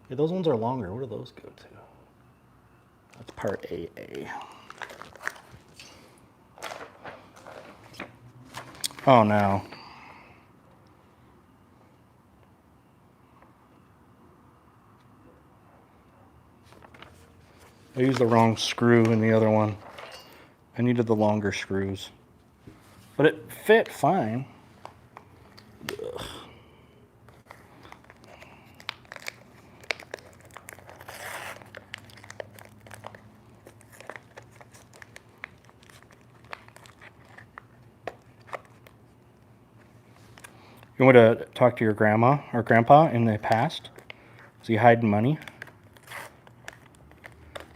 Yeah, those ones are longer. Where do those go to? That's part AA. Oh no. I used the wrong screw in the other one. I needed the longer screws. But it fit fine. Ugh. You want to talk to your grandma or grandpa in the past? Is he hiding money?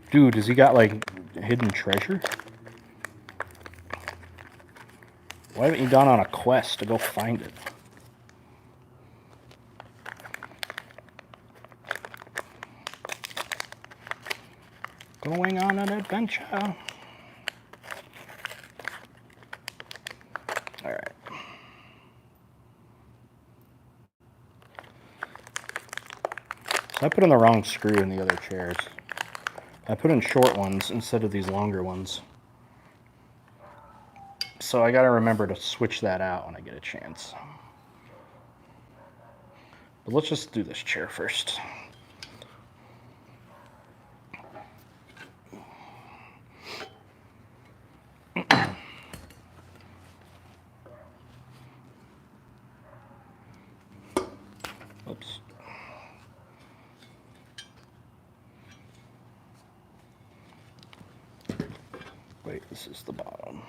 Dude, has he got like hidden treasure? Why haven't you gone on a quest to go find it? Going on an adventure. All right. So I put in the wrong screw in the other chairs. I put in short ones instead of these longer ones. So I got to remember to switch that out when I get a chance. But let's just do this chair first. Oops. Wait, this is the bottom.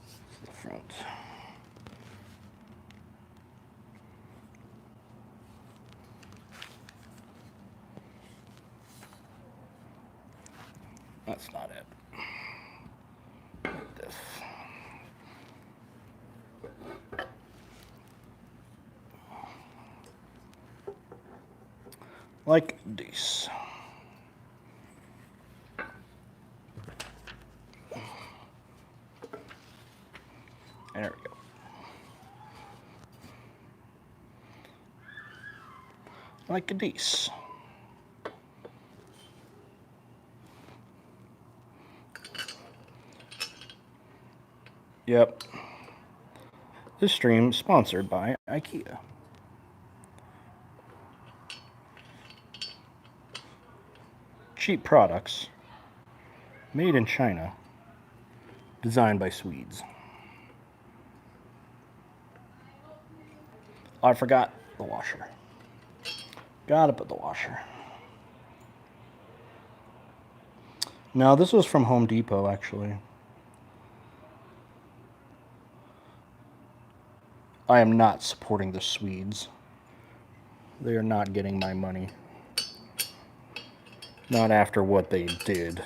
This is the front. That's not it. Like this. Like this. There we go. Like this. Yep. This stream is sponsored by IKEA. Cheap products, made in China, designed by Swedes. Oh, I forgot the washer. Gotta put the washer. No, this was from Home Depot, actually. I am not supporting the Swedes. They are not getting my money. Not after what they did.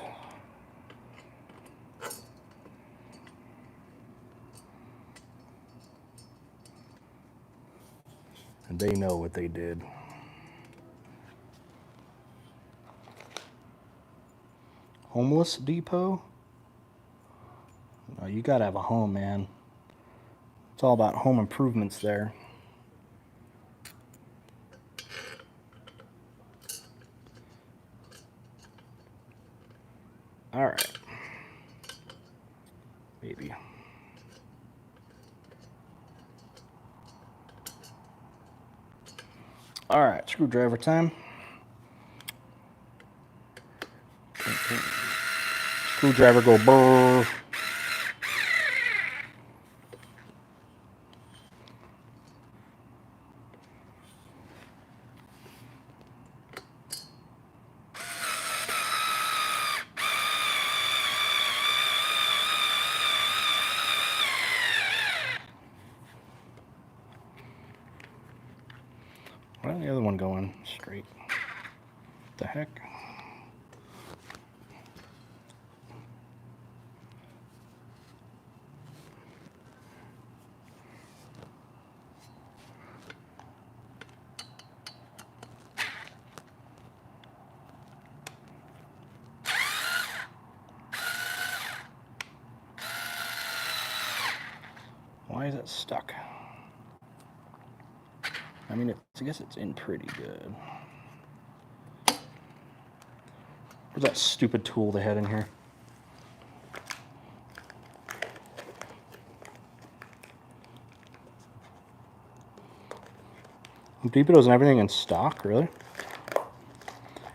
And they know what they did. Homeless Depot? Oh, you gotta have a home, man. It's all about home improvements there. All right. Maybe. All right, screwdriver time. Screwdriver go brrr. Why isn't the other one going straight? What the heck? Why is it stuck? I mean, I guess it's in pretty good. Where's that stupid tool they had in here? Home Depot doesn't have everything in stock, really?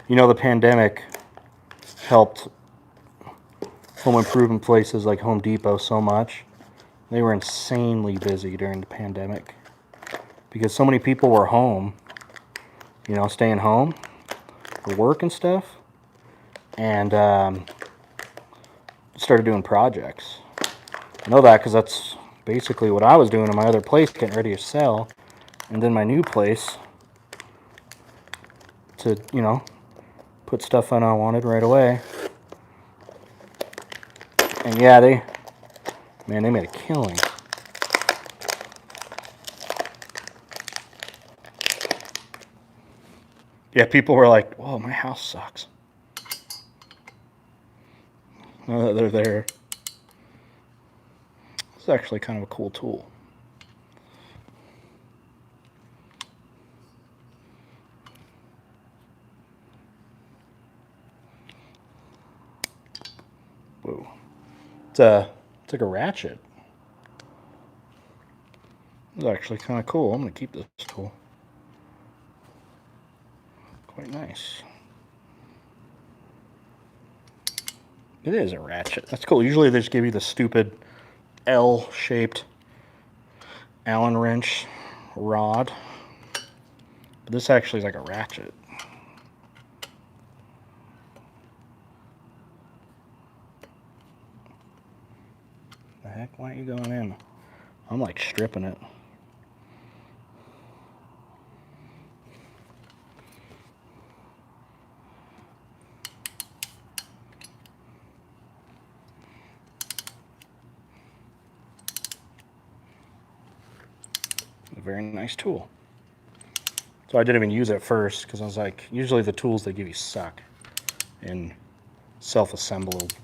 You know, the pandemic helped home improvement places like Home Depot so much. They were insanely busy during the pandemic because so many people were home, you know, staying home for work and stuff, and started doing projects. I know that because that's basically what I was doing in my other place, getting ready to sell, and then my new place to, you know, put stuff on I wanted right away. And yeah, they made a killing. Yeah, people were like, whoa, my house sucks. Now that they're there. It's actually kind of a cool tool. Whoa. It's like a ratchet. It's actually kind of cool. I'm going to keep this tool. Quite nice. It is a ratchet. That's cool. Usually they just give you the stupid L-shaped Allen wrench rod. But this actually is like a ratchet. The heck? Why aren't you going in? I'm like stripping it. A very nice tool. So I didn't even use it first because I was like, usually the tools they give you suck in self-assembled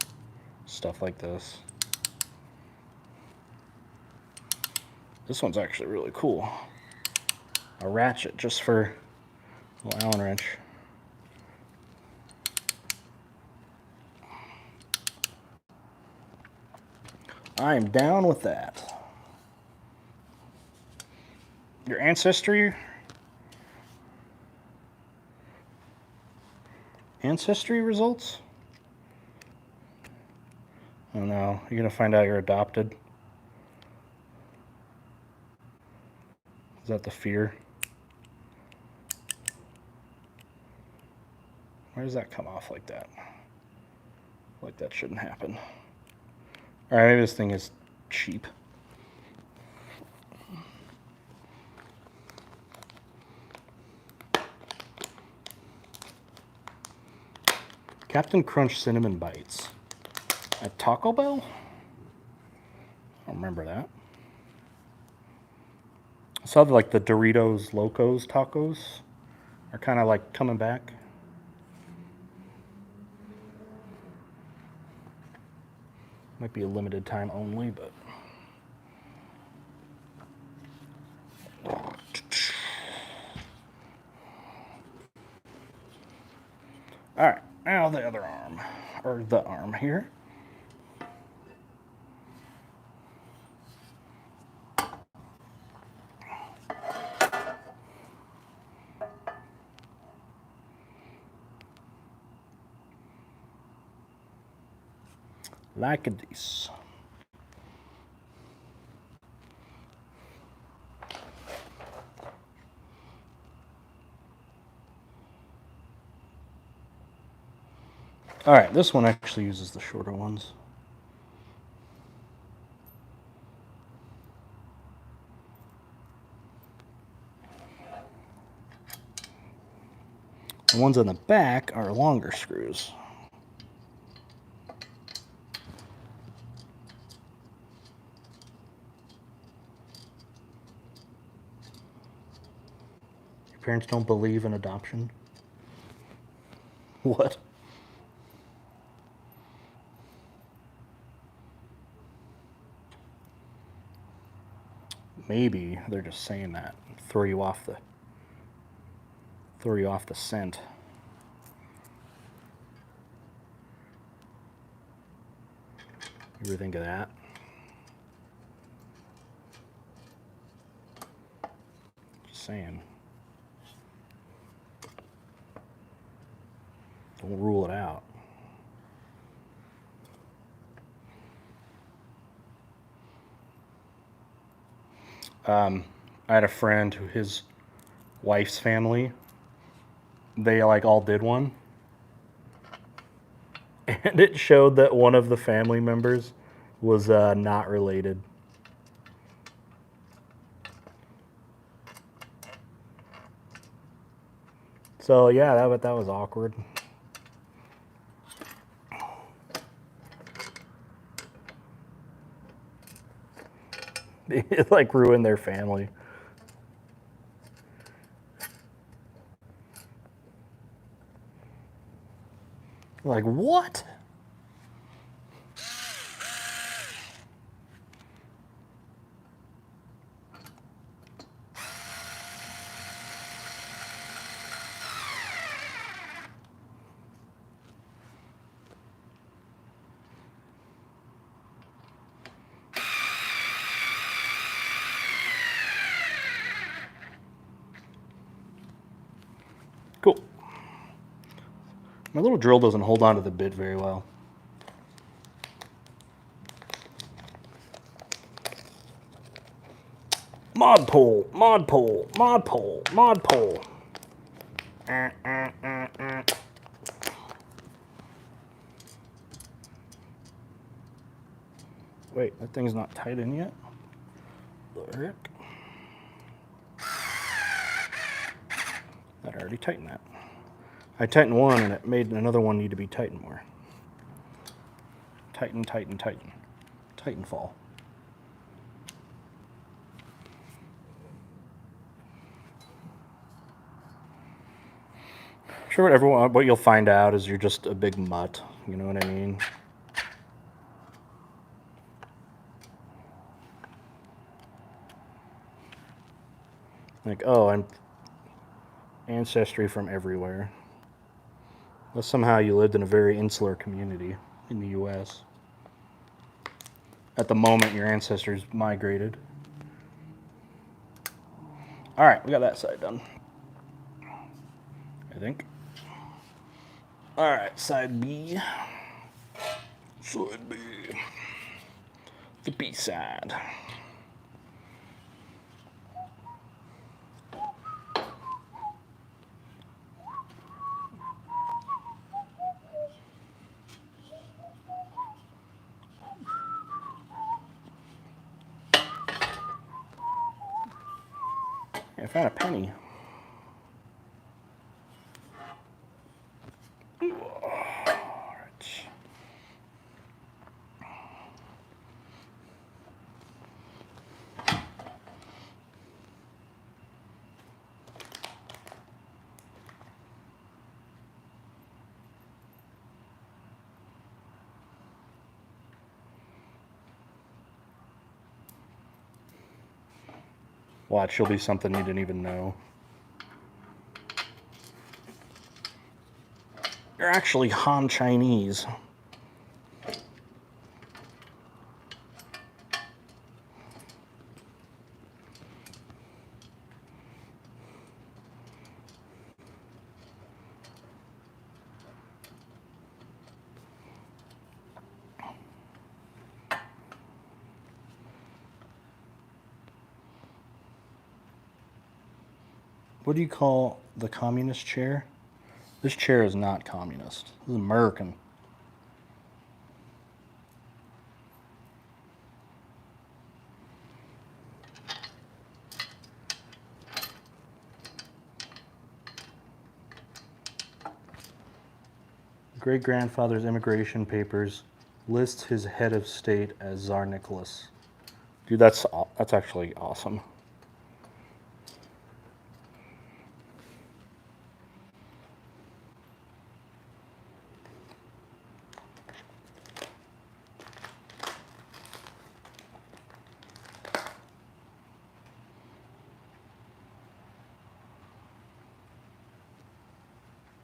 stuff like this. This one's actually really cool. A ratchet just for a little Allen wrench. I am down with that. Your ancestry results? Oh no, you're gonna find out you're adopted. Is that the fear? Why does that come off like that? Like that shouldn't happen. Alright, maybe this thing is cheap. Captain Crunch Cinnamon Bites. At Taco Bell? I don't remember that. I saw like the Doritos Locos tacos are kind of like coming back. Might be a limited time only, but. Alright, now the other arm. Or the arm here. Like this. Alright, this one actually uses the shorter ones. The ones on the back are longer screws. Your parents don't believe in adoption? What? Maybe they're just saying that. Throw you off the scent. You ever think of that? Just saying. Don't rule it out. I had a friend who his wife's family, they like all did one. And it showed that one of the family members was not related. So yeah, that was awkward. It like ruined their family. Like, what? Cool. My little drill doesn't hold on to the bit very well. Mod pole, mod pole, mod pole, mod pole. Wait, that thing's not tight in yet? The heck? I'd already tightened that. I tightened one and it made another one need to be tightened more. Tighten, tighten, tighten. Tighten fall. Sure, what you'll find out is you're just a big mutt. You know what I mean? Like, oh, I'm ancestry from everywhere. Unless somehow you lived in a very insular community in the U.S. At the moment, your ancestors migrated. All right, we got that side done, I think. All right, side B. Side B. The B side. I found a penny. Watch, she'll be something you didn't even know. You're actually Han Chinese. What do you call the communist chair? This chair is not communist. This is American. Great-grandfather's immigration papers lists his head of state as Tsar Nicholas. Dude, that's actually awesome.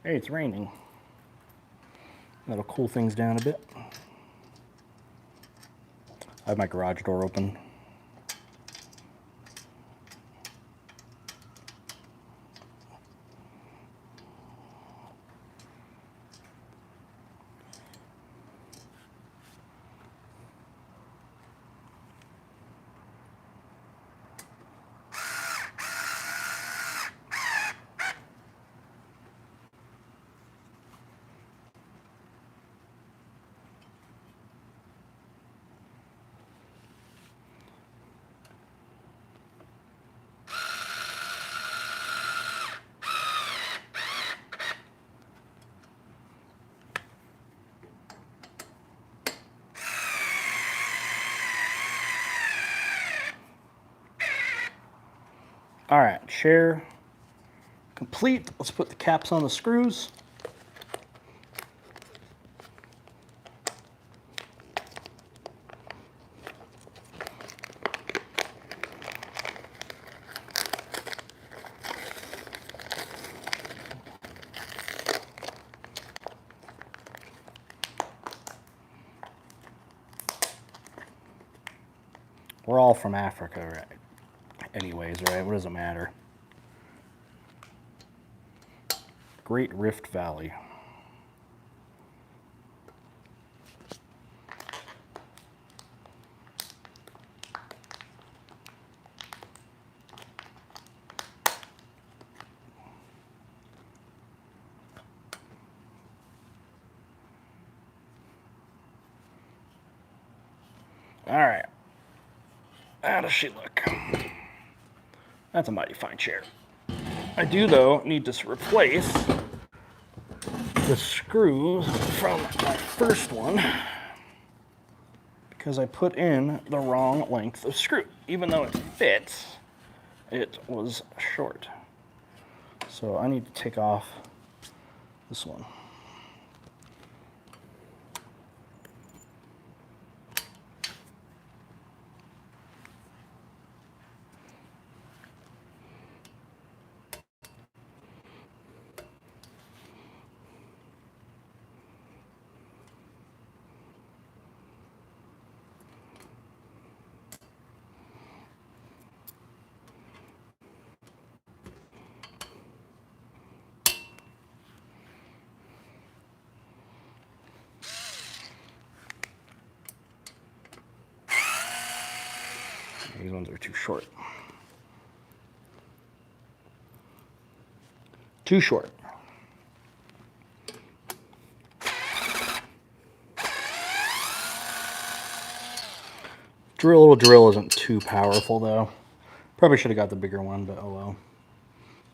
Hey, it's raining. That'll cool things down a bit. I have my garage door open. All right, chair complete. Let's put the caps on the screws. We're all from Africa, right? Anyways, right? What does it matter? Great Rift Valley. All right. How does she look? That's a mighty fine chair. I do, though, need to replace the screws from my first one because I put in the wrong length of screw. Even though it fits, it was short. So I need to take off this one. These ones are too short. Too short. Little drill isn't too powerful though. Probably should have got the bigger one, but oh well.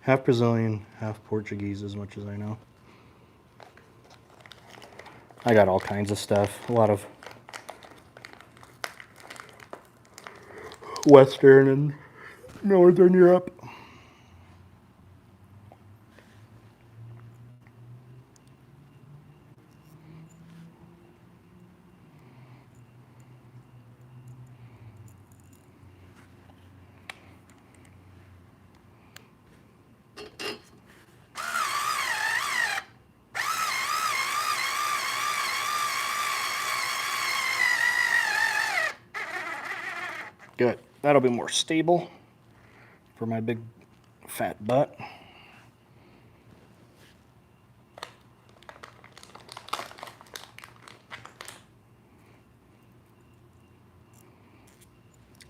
Half Brazilian, half Portuguese as much as I know. I got all kinds of stuff. A lot of Western and Northern Europe. Good. That'll be more stable for my big fat butt.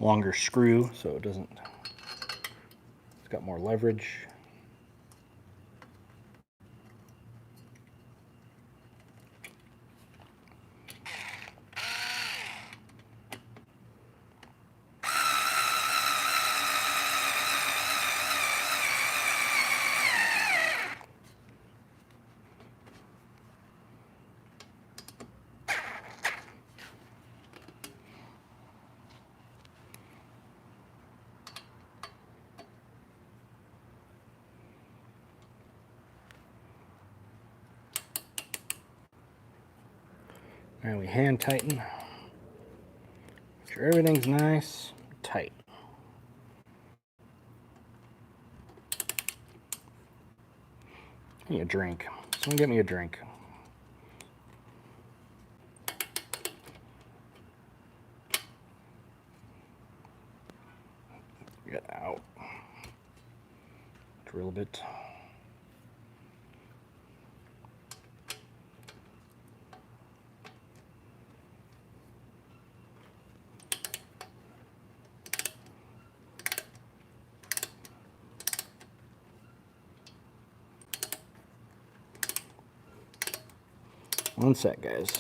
Longer screw so it doesn't, it's got more leverage. And we hand tighten. Make sure everything's nice, tight. I need a drink. Someone get me a drink. Get out. Drill a bit. One sec, guys.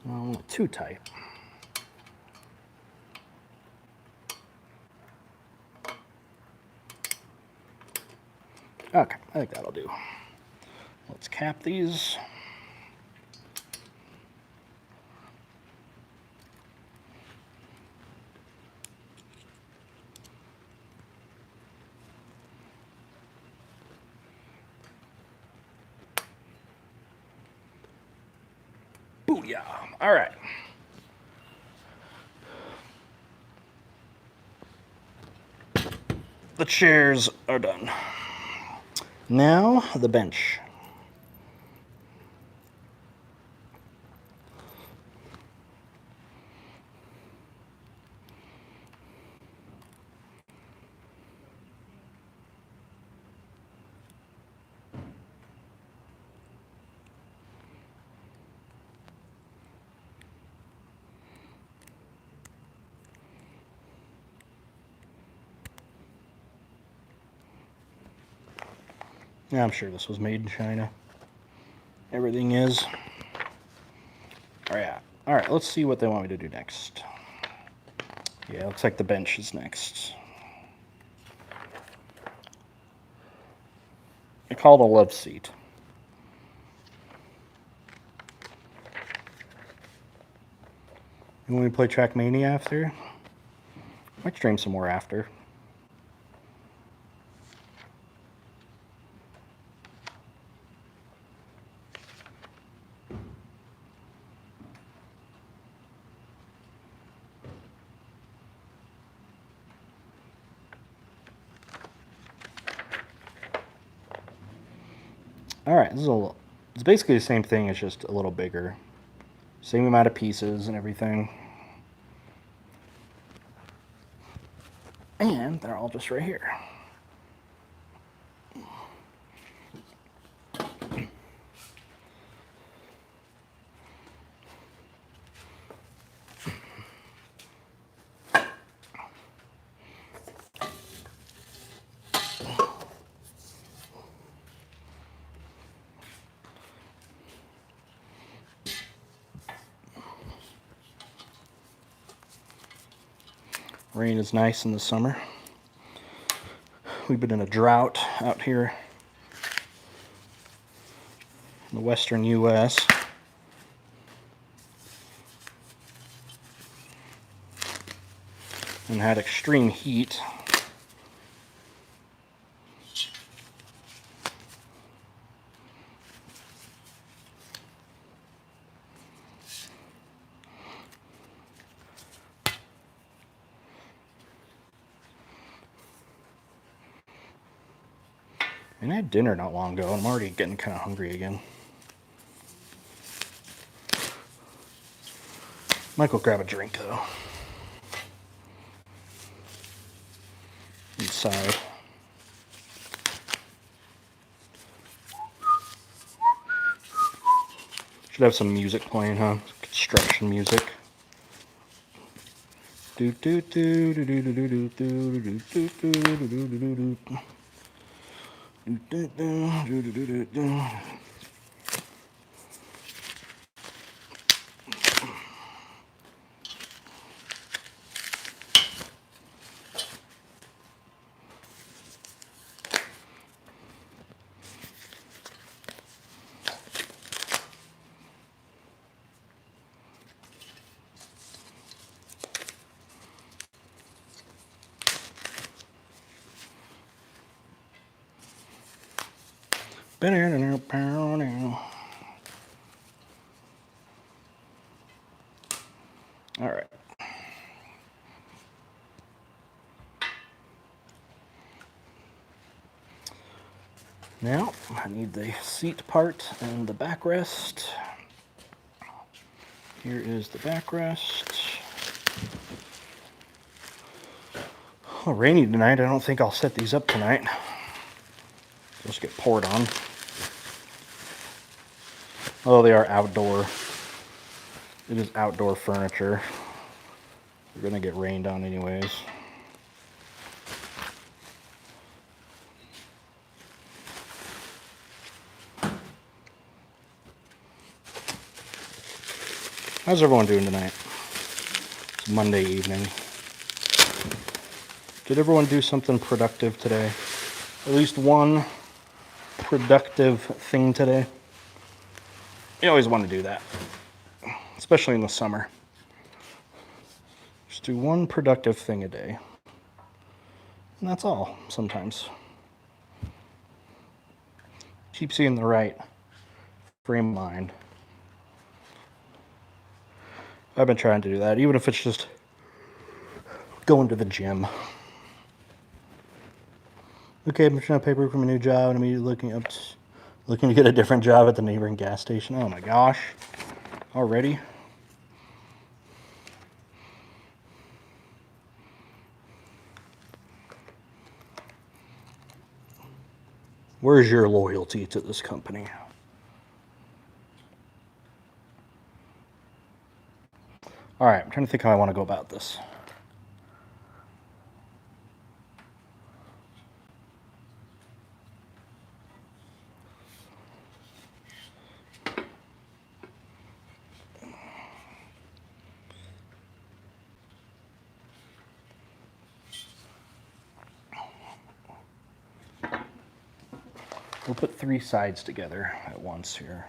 Oh, too tight. Okay, I think that'll do. Let's cap these. Booyah! All right. The chairs are done. Now the bench. Yeah, I'm sure this was made in China. Everything is. All right, let's see what they want me to do next. Yeah, looks like the bench is next. I call it a love seat. You want me to play Trackmania after? Might stream some more after. All right, it's basically the same thing. It's just a little bigger. Same amount of pieces and everything. And they're all just right here. Rain is nice in the summer. We've been in a drought out here in the western U.S. and had extreme heat. And I had dinner not long ago, and I'm already getting kind of hungry again. Might go grab a drink, though. Inside. Should have some music playing, huh? Construction music. Do do do do do do do do do do do do do do do do. All right. Now, I need the seat part and the backrest. Here is the backrest. Oh, rainy tonight. I don't think I'll set these up tonight. Just get poured on. Oh, they are outdoor. It is outdoor furniture. They're gonna get rained on anyways. How's everyone doing tonight? It's Monday evening. Did everyone do something productive today? At least one productive thing today? You always want to do that, especially in the summer. Just do one productive thing a day. And that's all, sometimes. Keeps you in the right frame of mind. I've been trying to do that, even if it's just going to the gym. Okay, I'm trying to paper from a new job and immediately looking to get a different job at the neighboring gas station. Oh my gosh. Already? Where's your loyalty to this company? All right, I'm trying to think how I want to go about this. We'll put 3 sides together at once here.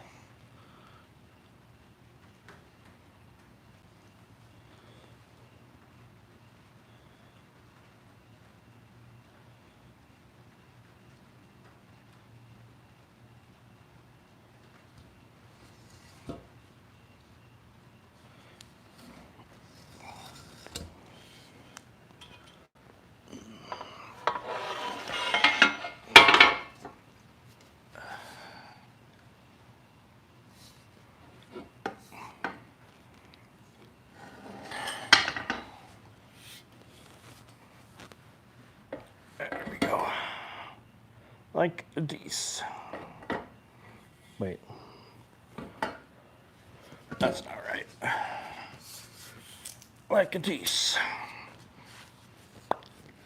Like this. Wait. That's not right. Like this.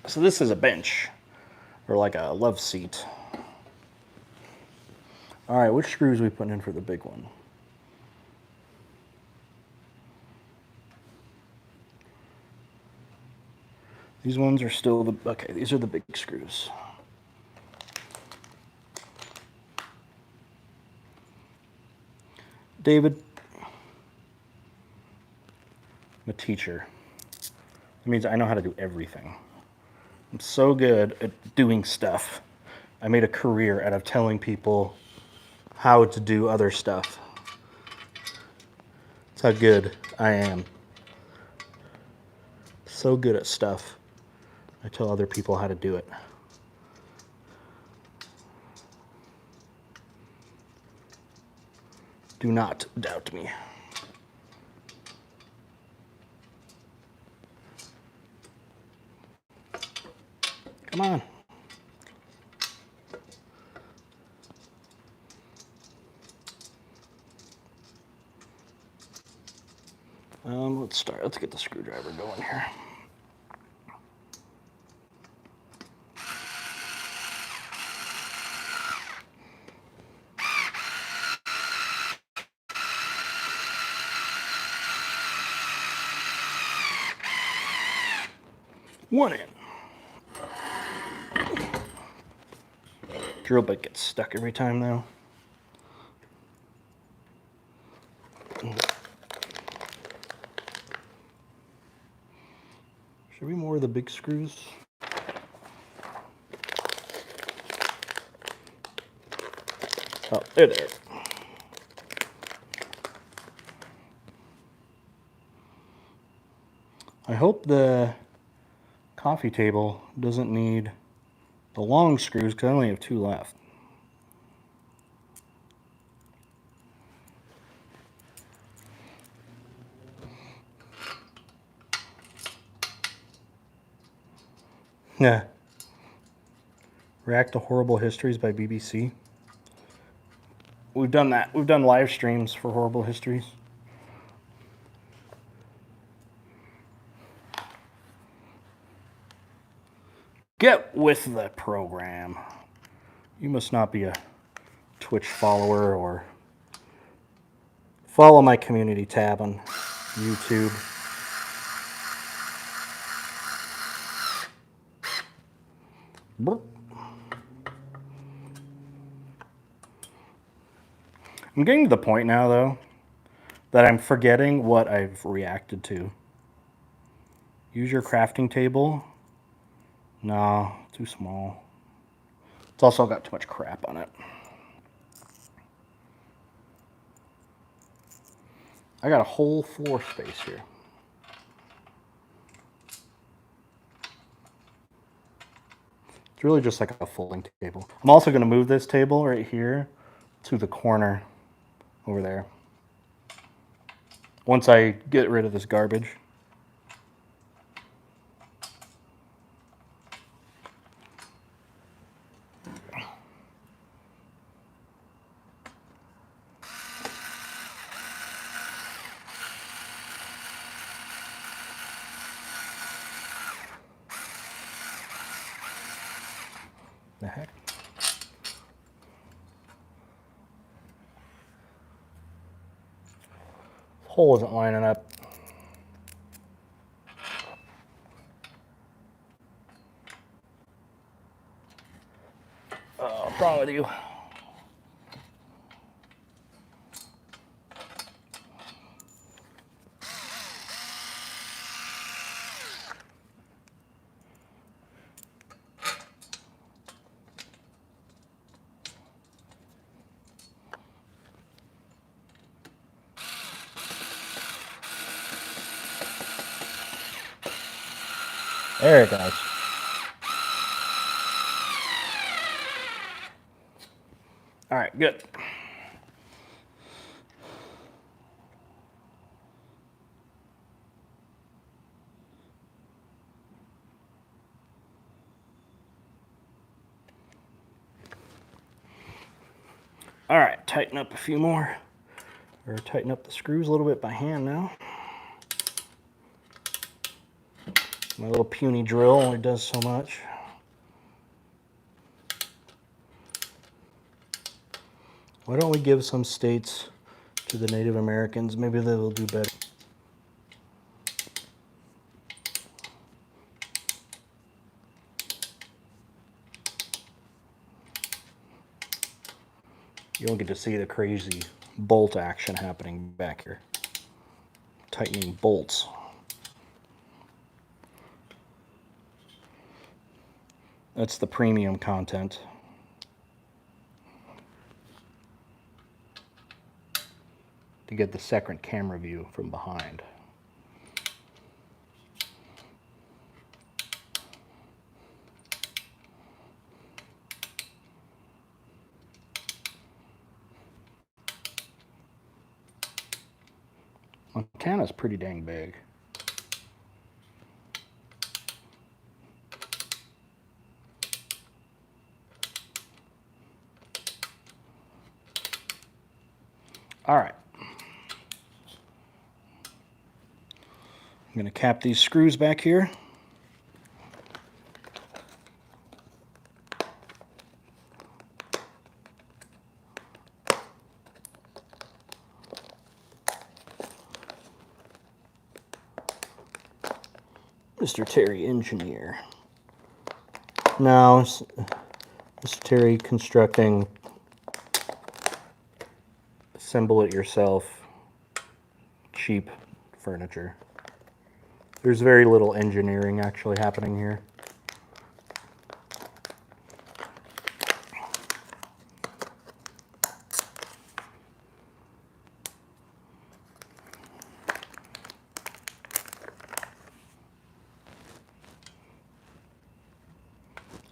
So this is a bench, or like a love seat. All right, which screws are we putting in for the big one? These ones are still the, okay, these are the big screws. David, I'm a teacher. That means I know how to do everything. I'm so good at doing stuff. I made a career out of telling people how to do other stuff. That's how good I am. So good at stuff. I tell other people how to do it. Do not doubt me. Come on. Let's start. Let's get the screwdriver going here. One in. Drill bit gets stuck every time though. Should be more of the big screws. Oh, they're there. I hope the coffee table doesn't need the long screws because I only have 2 left. Yeah. React to Horrible Histories by BBC. We've done that. We've done live streams for Horrible Histories. Get with the program. You must not be a Twitch follower or follow my community tab on YouTube. I'm getting to the point now, though, that I'm forgetting what I've reacted to. Use your crafting table. No, too small. It's also got too much crap on it. I got a whole floor space here. It's really just like a folding table. I'm also going to move this table right here to the corner over there. Once I get rid of this garbage. The heck? Hole isn't lining up. What's wrong with you? There it goes. All right, good. All right, tighten up a few more, or tighten up the screws a little bit by hand now. My little puny drill only does so much. Why don't we give some states to the Native Americans? Maybe they will do better. You don't get to see the crazy bolt action happening back here. Tightening bolts. That's the premium content. To get the second camera view from behind. Montana's pretty dang big. All right. I'm going to cap these screws back here. Mr. Terry Engineer. No, Mr. Terry Constructing. Assemble it yourself. Cheap furniture. There's very little engineering actually happening here.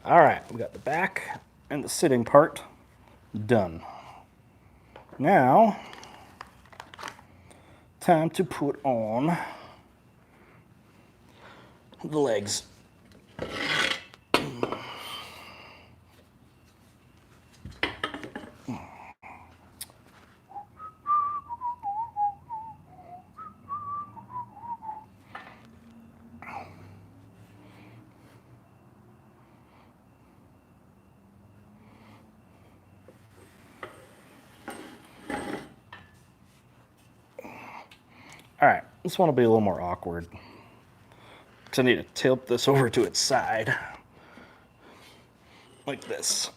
All right, we got the back and the sitting part done. Now, time to put on the legs. All right, this one will be a little more awkward. So I need to tilt this over to its side, like this.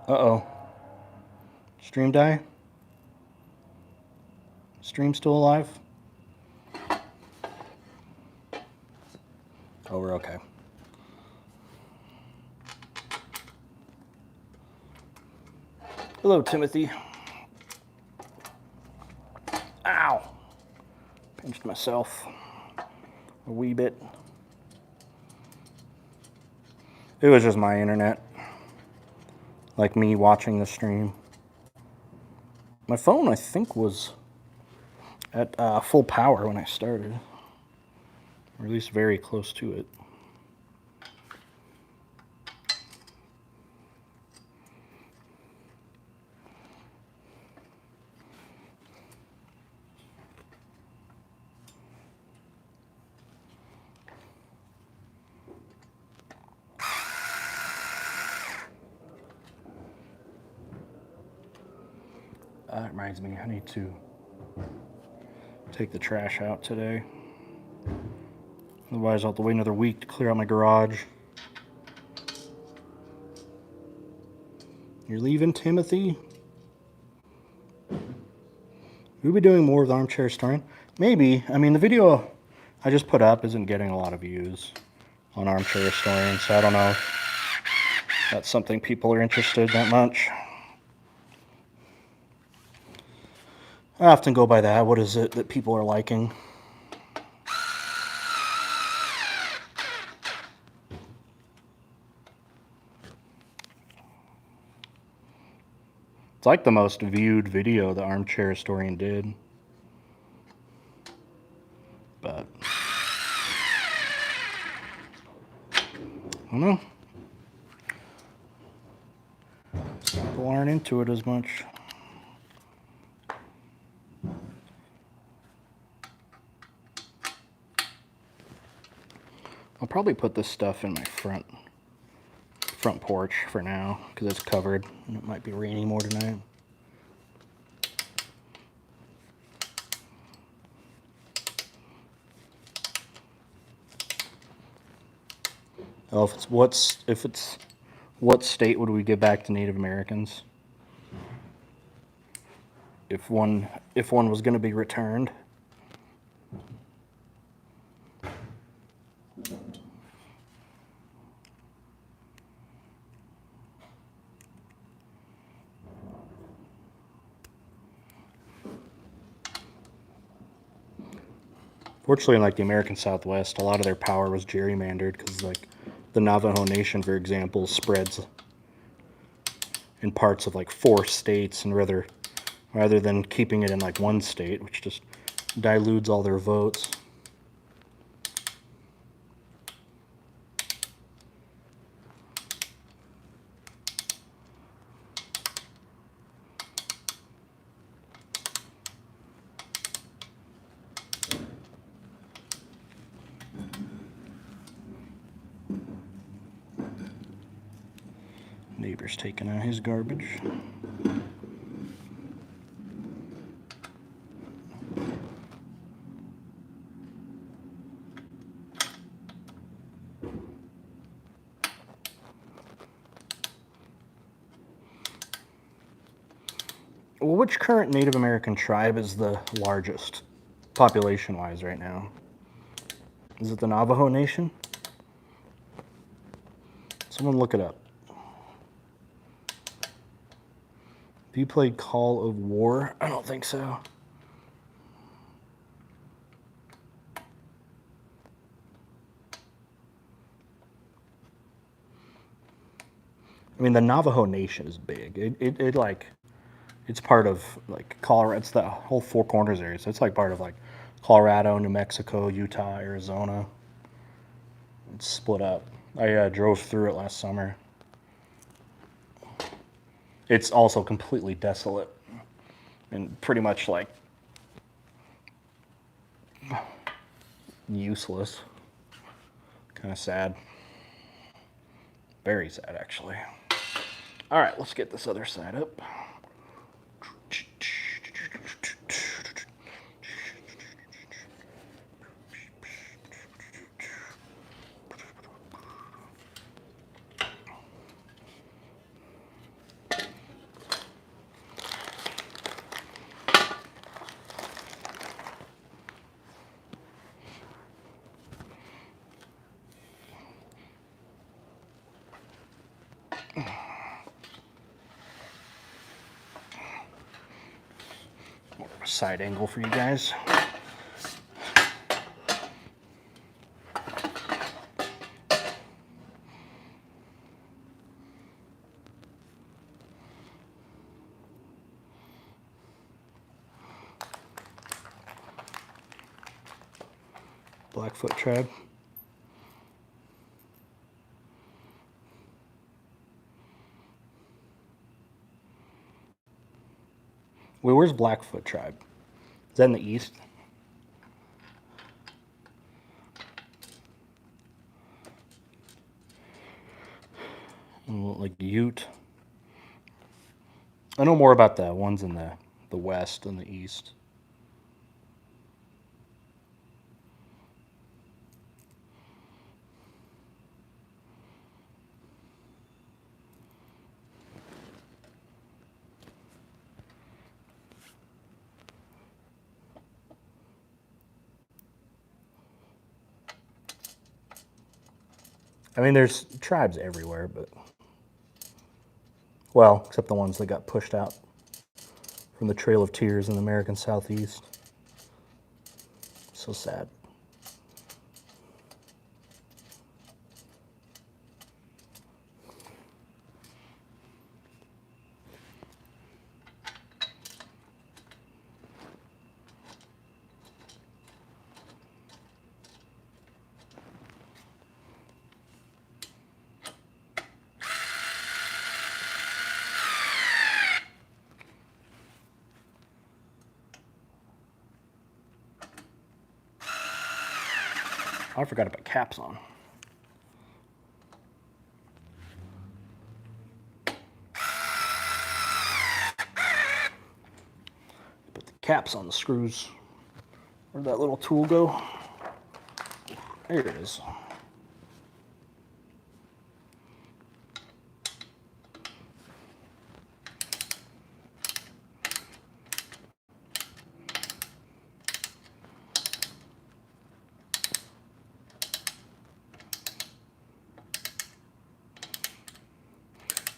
Uh-oh. Stream die? Stream still alive? Oh, we're okay. Hello, Timothy. Ow! Pinched myself a wee bit. It was just my internet. Like me watching the stream. My phone, I think, was at full power when I started. Or at least very close to it. That reminds me, I need to take the trash out today. Otherwise, I'll have to wait another week to clear out my garage. You're leaving, Timothy? We'll be doing more with Armchair Historian. Maybe. I mean, the video I just put up isn't getting a lot of views on Armchair Historian, so I don't know if that's something people are interested in that much. I often go by that. What is it that people are liking? It's like the most viewed video the Armchair Historian did. But I don't know. People aren't into it as much. I'll probably put this stuff in my front porch for now because it's covered and it might be raining more tonight. Oh, if it's what state would we give back to Native Americans if one was going to be returned? Fortunately, in like the American Southwest, a lot of their power was gerrymandered because like the Navajo Nation, for example, spreads in parts of like 4 states, and rather than keeping it in like one state, which just dilutes all their votes. Neighbor's taking out his garbage. Well, which current Native American tribe is the largest population-wise right now? Is it the Navajo Nation? Someone look it up. Have you played Call of War? I don't think so. I mean, the Navajo Nation is big. It like, it's part of like Colorado. It's the whole Four Corners area. So it's like part of like Colorado, New Mexico, Utah, Arizona. It's split up. I drove through it last summer. It's also completely desolate and pretty much like useless. Kind of sad. Very sad, actually. All right, let's get this other side up. More of a side angle for you guys. Blackfoot tribe. Wait, where's Blackfoot tribe? Is that in the east? Like Ute. I know more about the ones in the west than the east. I mean, there's tribes everywhere, but, well, except the ones that got pushed out from the Trail of Tears in the American Southeast. So sad. I forgot to put caps on. Put the caps on the screws. Where'd that little tool go? There it is.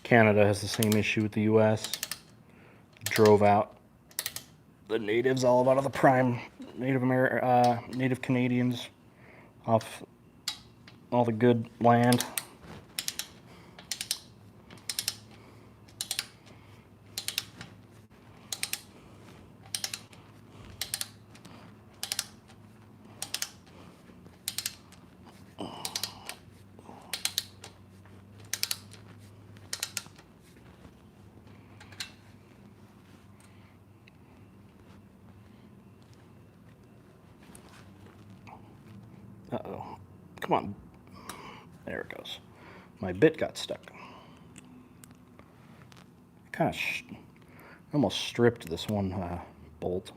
Canada has the same issue with the US. Drove out the natives, all out of the prime Native Canadians off all the good land. Uh-oh. Come on. There it goes. My bit got stuck. Kind of almost stripped this one bolt.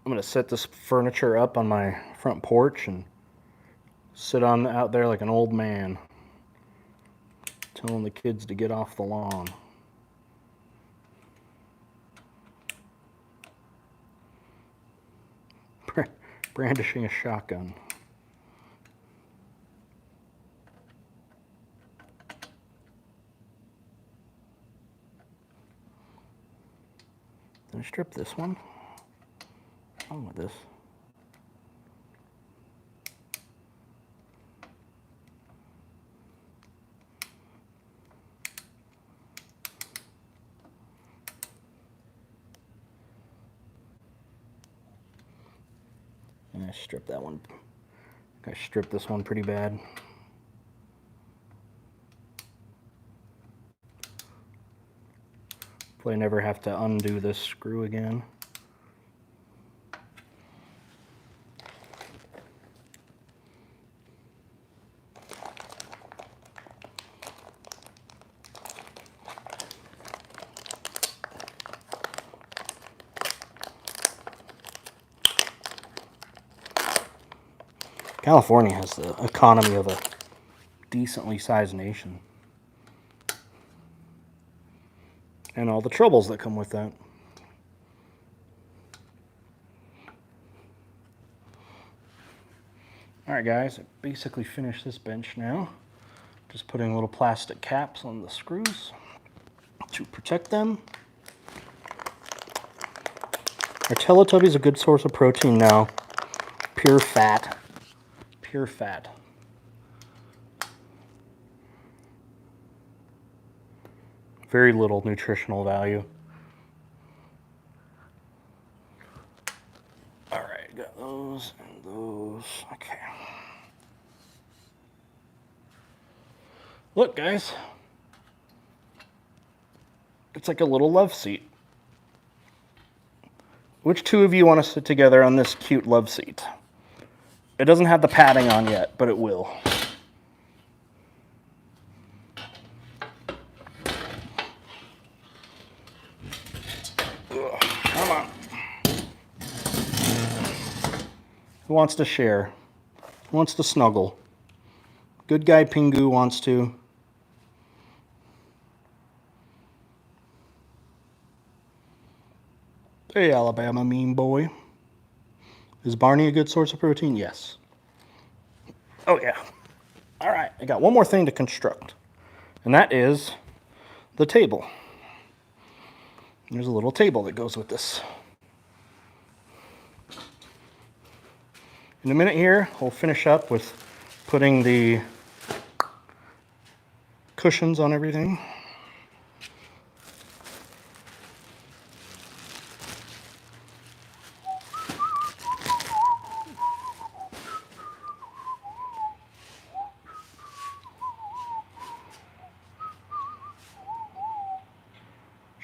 I'm going to set this furniture up on my front porch and sit on out there like an old man, telling the kids to get off the lawn. Brandishing a shotgun. Did I strip this one? What's wrong with this? And I stripped that one. I stripped this one pretty bad. Hopefully I never have to undo this screw again. California has the economy of a decently sized nation. And all the troubles that come with that. Alright guys, I basically finished this bench now. Just putting little plastic caps on the screws to protect them. Our Teletubby's a good source of protein now. Pure fat. Pure fat. Very little nutritional value. Alright, got those and those. Okay. Look, guys. It's like a little love seat. Which two of you want to sit together on this cute love seat? It doesn't have the padding on yet, but it will. Ugh, come on. Who wants to share? Who wants to snuggle? Good guy Pingu wants to. Hey, Alabama mean boy. Is Barney a good source of protein? Yes. Oh yeah. All right, I got one more thing to construct, and that is the table. There's a little table that goes with this. In a minute here, we'll finish up with putting the cushions on everything.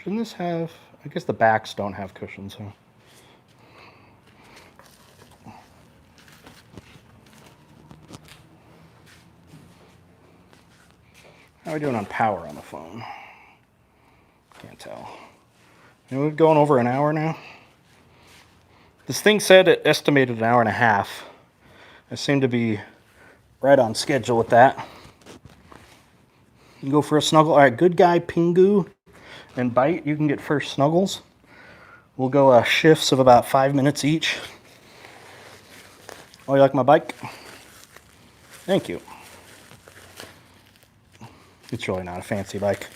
Shouldn't this have, I guess the backs don't have cushions, huh? How are we doing on power on the phone? Can't tell. And we're going over an hour now. This thing said it estimated an hour and a half. I seem to be right on schedule with that. You can go for a snuggle. All right, good guy, Pingu, and Bite. You can get first snuggles. We'll go shifts of about 5 minutes each. Oh, you like my bike? Thank you. It's really not a fancy bike.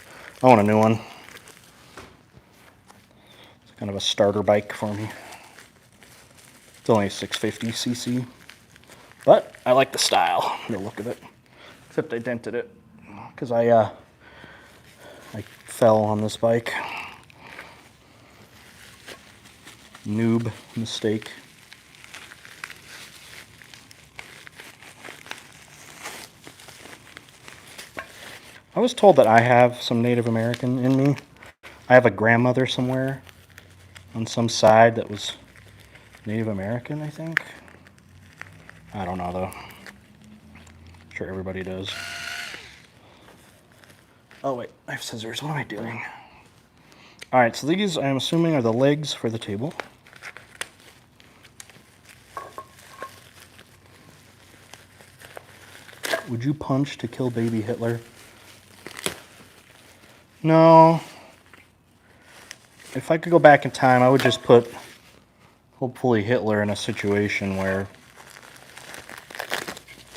I want a new one. It's kind of a starter bike for me. It's only 650cc. But I like the style, the look of it. Except I dented it because I fell on this bike. Noob mistake. I was told that I have some Native American in me. I have a grandmother somewhere on some side that was Native American, I think. I don't know, though. I'm sure everybody does. Oh, wait. I have scissors. What am I doing? All right, so these, I'm assuming, are the legs for the table. Would you punch to kill baby Hitler? No. If I could go back in time, I would just put, hopefully, Hitler in a situation where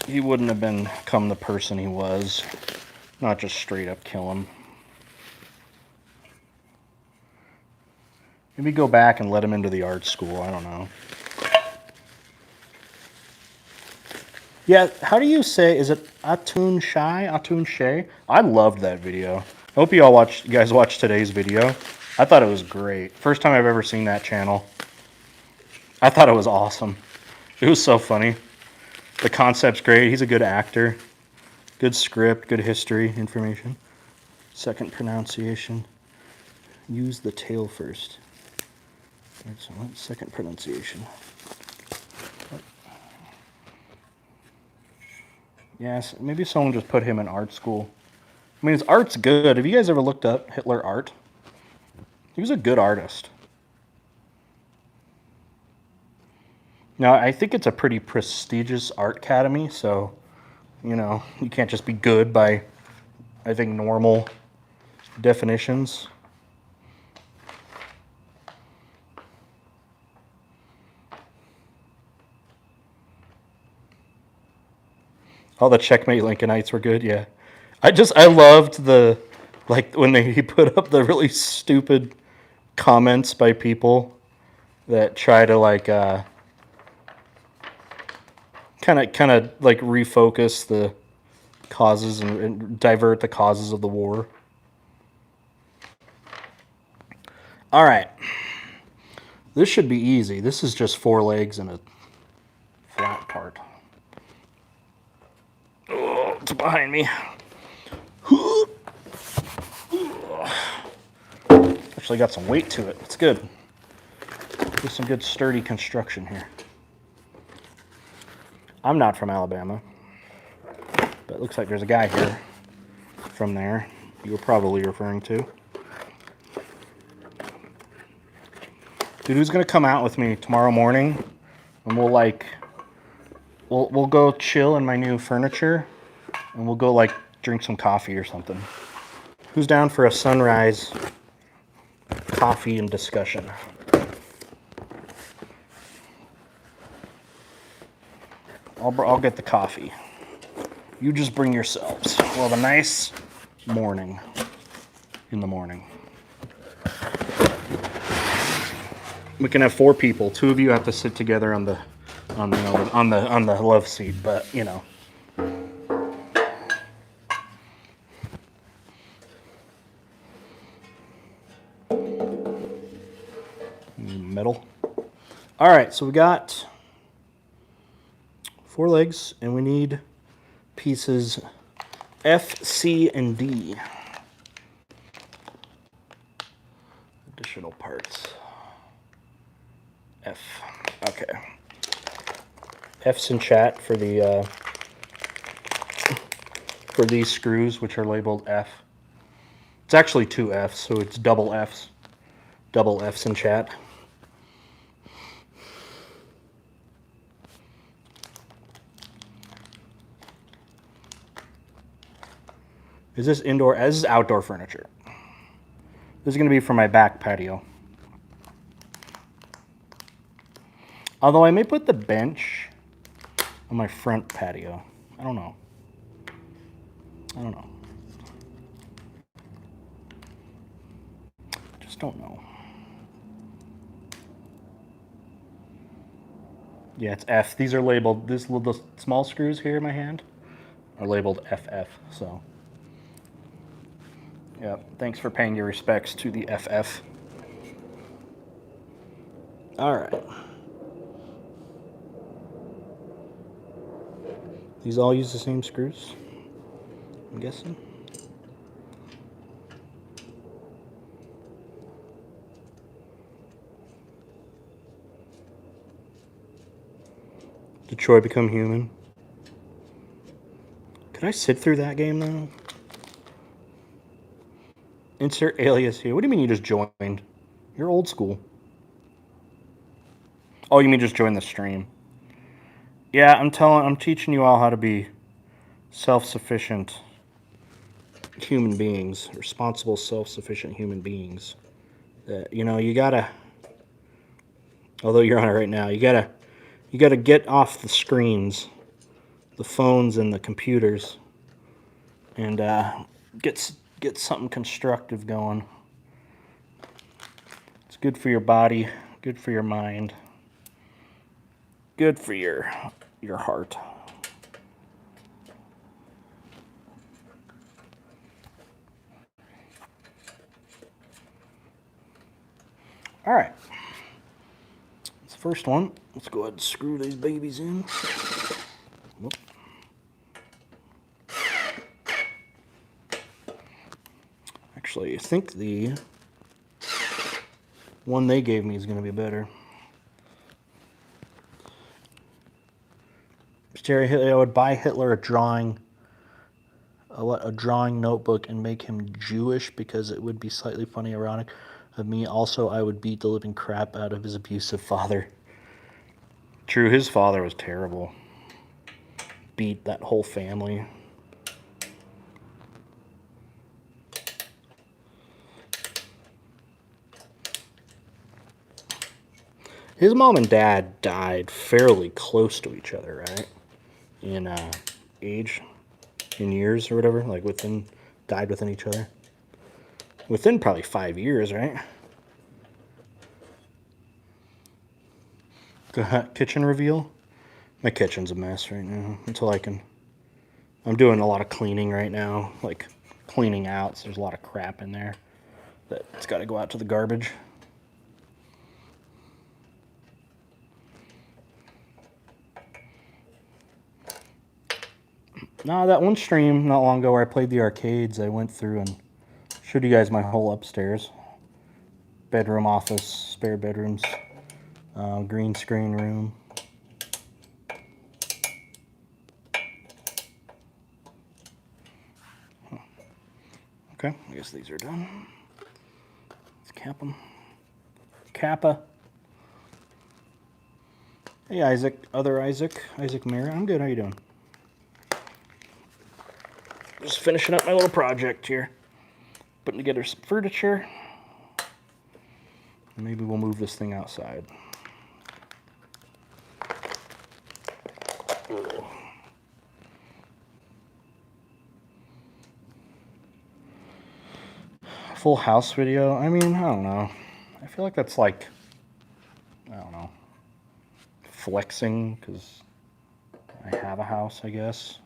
he wouldn't have become the person he was. Not just straight up kill him. Maybe go back and let him into the art school. I don't know. Yeah, how do you say, is it Atun Shai? Atun Shay? I loved that video. I hope you guys watched today's video. I thought it was great. First time I've ever seen that channel. I thought it was awesome. It was so funny. The concept's great. He's a good actor. Good script, good history information. Second pronunciation. Use the tail first. Right, so second pronunciation. Yes, maybe someone just put him in art school. I mean, his art's good. Have you guys ever looked up Hitler art? He was a good artist. Now, I think it's a pretty prestigious art academy, so, you know, you can't just be good by, I think, normal definitions. All the Checkmate Lincolnites were good, yeah. I loved the, like, when he put up the really stupid comments by people that try to, like, kind of like refocus the causes and divert the causes of the war. All right. This should be easy. This is just 4 legs and a flat part. Oh, it's behind me. Actually got some weight to it. It's good. There's some good sturdy construction here. I'm not from Alabama, but it looks like there's a guy here from there you were probably referring to. Dude, who's gonna come out with me tomorrow morning and we'll go chill in my new furniture and we'll go like drink some coffee or something. Who's down for a sunrise coffee and discussion? I'll get the coffee. You just bring yourselves. We'll have a nice morning in the morning. We can have 4 people. 2 of you have to sit together on the love seat, but you know. Metal. All right, so we got 4 legs, and we need pieces F, C, and D. Additional parts. F. Okay. F's in chat for the for these screws, which are labeled F. It's actually 2 F's, so it's double F's. Double F's in chat. Is this indoor? This is outdoor furniture. This is going to be for my back patio. Although I may put the bench on my front patio. I don't know. Just don't know. Yeah, it's F. These are labeled, the small screws here in my hand are labeled FF, so. Yeah, thanks for paying your respects to the FF. All right. These all use the same screws, I'm guessing. Did Troy become human? Could I sit through that game though? Insert alias here. What do you mean you just joined? You're old school. Oh, you mean just join the stream? Yeah, I'm teaching you all how to be self-sufficient human beings, responsible, self-sufficient human beings. That, you know, you gotta, although you're on it right now, you gotta get off the screens, the phones and the computers, and get something constructive going. It's good for your body, good for your mind, good for your heart. All right. This first one, let's go ahead and screw these babies in. Whoop. Actually, I think the one they gave me is going to be better. Jerry, I would buy Hitler a drawing notebook and make him Jewish because it would be slightly funny, ironic of me. Also, I would beat the living crap out of his abusive father. True, his father was terrible. Beat that whole family. His mom and dad died fairly close to each other, right? In age, in years or whatever, like died within each other. Within probably 5 years, right? Kitchen reveal. My kitchen's a mess right now. I'm doing a lot of cleaning right now, like cleaning out. So there's a lot of crap in there that's got to go out to the garbage. No, that one stream not long ago where I played the arcades, I went through and showed you guys my whole upstairs. Bedroom, office, spare bedrooms, green screen room. Okay, I guess these are done. Let's cap them. Kappa. Hey Isaac, other Isaac, Isaac Mira. I'm good, how you doing? Just finishing up my little project here. Putting together some furniture. Maybe we'll move this thing outside. Full house video. I mean, I don't know. I feel like that's like, I don't know, flexing because I have a house, I guess.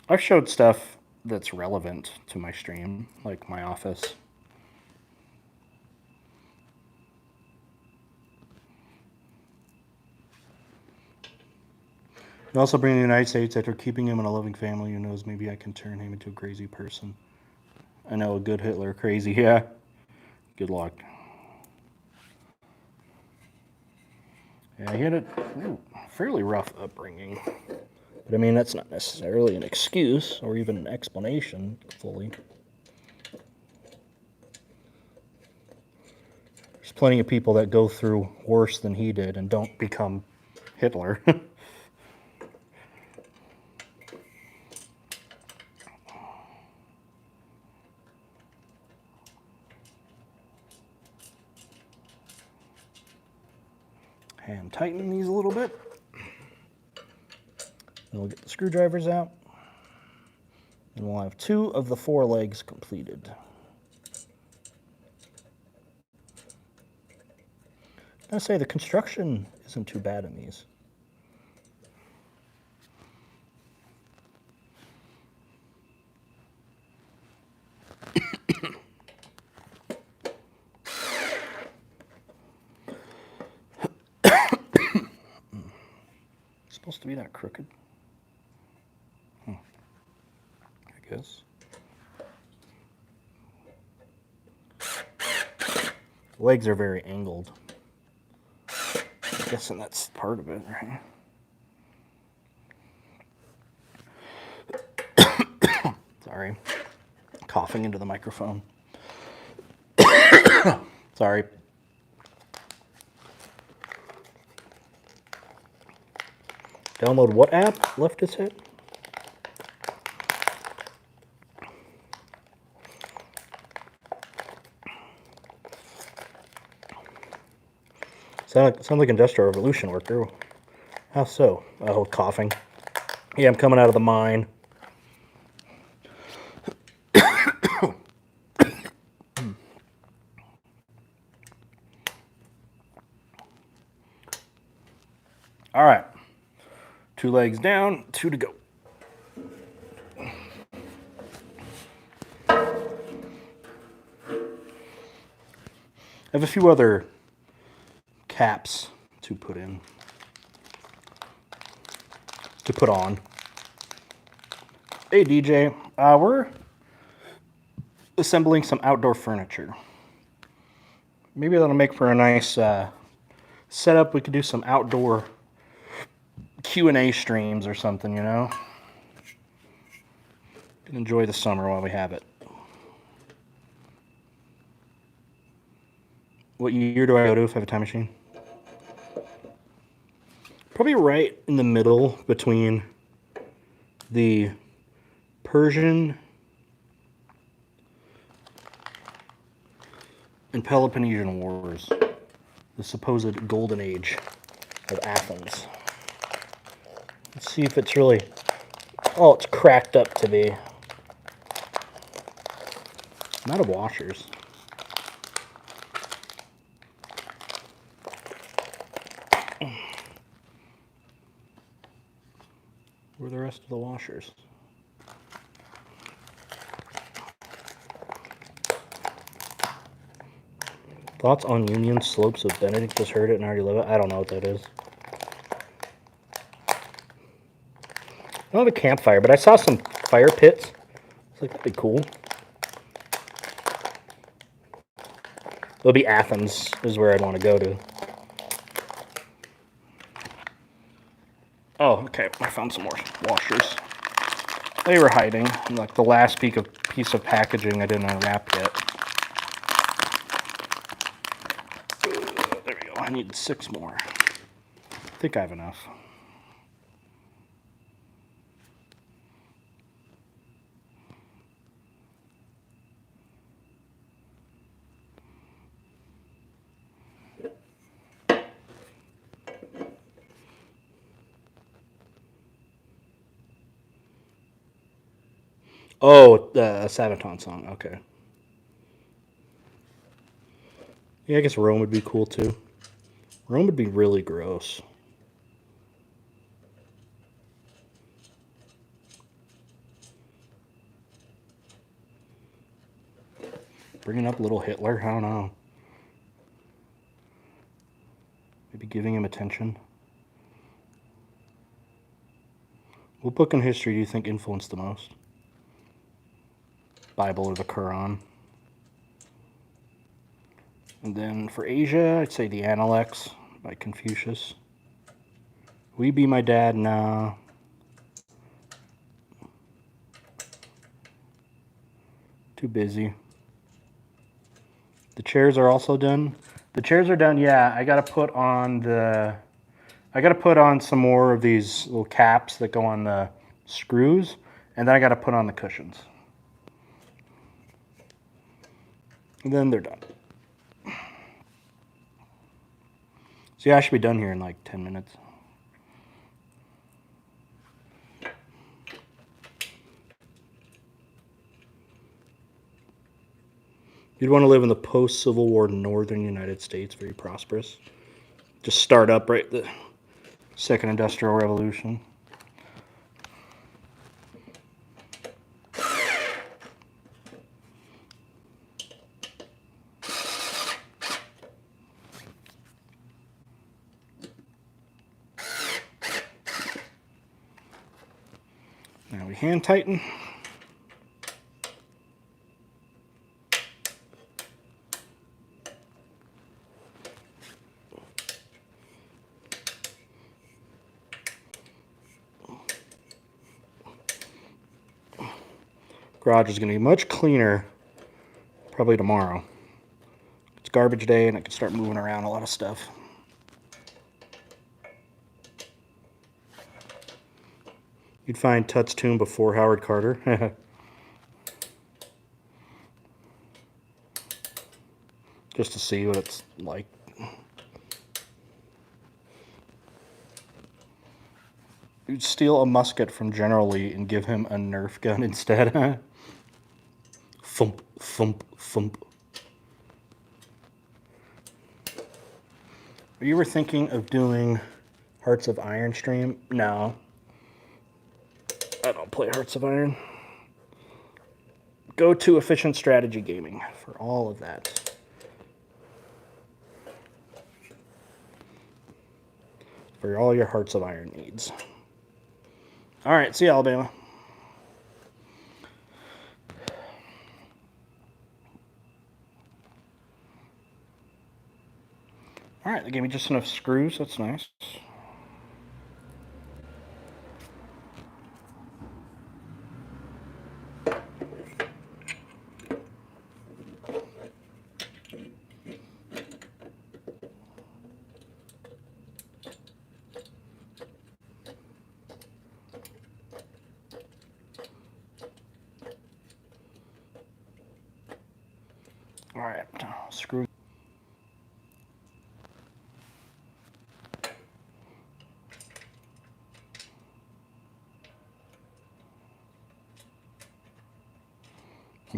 I've showed stuff that's relevant to my stream, like my office. I also bring to the United States after keeping him in a loving family who knows maybe I can turn him into a crazy person. I know, a good Hitler. Crazy, yeah. Good luck. Yeah, he had a fairly rough upbringing. But I mean, that's not necessarily an excuse or even an explanation fully. There's plenty of people that go through worse than he did and don't become Hitler. And tighten these a little bit. Then we'll get the screwdrivers out. And we'll have 2 of the 4 legs completed. I gotta say, the construction isn't too bad in these. It's supposed to be that crooked? I guess. The legs are very angled. I'm guessing that's part of it, right? Sorry. Coughing into the microphone. Sorry. Download what app? Left its hit? Sounds like Industrial Revolution worker. How so? Oh, coughing. Yeah, I'm coming out of the mine. All right. 2 legs down, 2 to go. I have a few other caps to put on. Hey DJ, we're assembling some outdoor furniture. Maybe that'll make for a nice setup. We could do some outdoor Q&A streams or something, you know? Enjoy the summer while we have it. What year do I go to if I have a time machine? Probably right in the middle between the Persian and Peloponnesian Wars, the supposed golden age of Athens. Let's see if it's really all it's cracked up to be. I'm out of washers. Where are the rest of the washers? Thoughts on Union Slopes with Benedict? Just heard it and already love it. I don't know what that is. I don't have a campfire, but I saw some fire pits. It's like, that'd be cool. It'll be Athens is where I'd want to go to. Oh, okay. I found some more washers. They were hiding in like the last piece of packaging I didn't unwrap yet. There we go. I need 6 more. I think I have enough. Oh, the Sabaton song. Okay. Yeah, I guess Rome would be cool too. Rome would be really gross. Bringing up little Hitler? I don't know. Maybe giving him attention. What book in history do you think influenced the most? Bible or the Quran? And then for Asia, I'd say the Analects by Confucius. Will you be my dad? Nah. Too busy. The chairs are also done. The chairs are done. Yeah, I gotta put on some more of these little caps that go on the screws, and then I gotta put on the cushions. And then they're done. So yeah, I should be done here in like 10 minutes. You'd want to live in the post-Civil War northern United States, very prosperous. Just start up right the Second Industrial Revolution. Now we hand tighten. Garage is going to be much cleaner probably tomorrow. It's garbage day and I can start moving around a lot of stuff. You'd find Tut's tomb before Howard Carter. Just to see what it's like. You'd steal a musket from General Lee and give him a Nerf gun instead. Thump, thump, thump. Are you ever thinking of doing Hearts of Iron stream? No. I don't play Hearts of Iron. Go to Efficient Strategy Gaming for all of that. For all your Hearts of Iron needs. All right, see you, Alabama. All right, they gave me just enough screws. That's nice. All right, screw.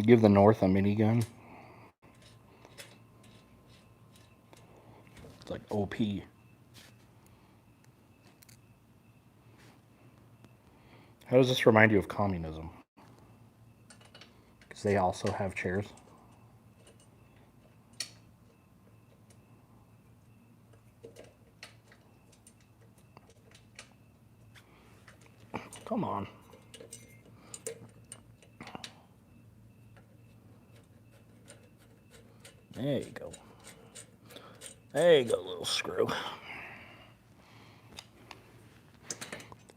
Give the North a minigun. It's like OP. How does this remind you of communism? Because they also have chairs. Come on. There you go. There you go, little screw.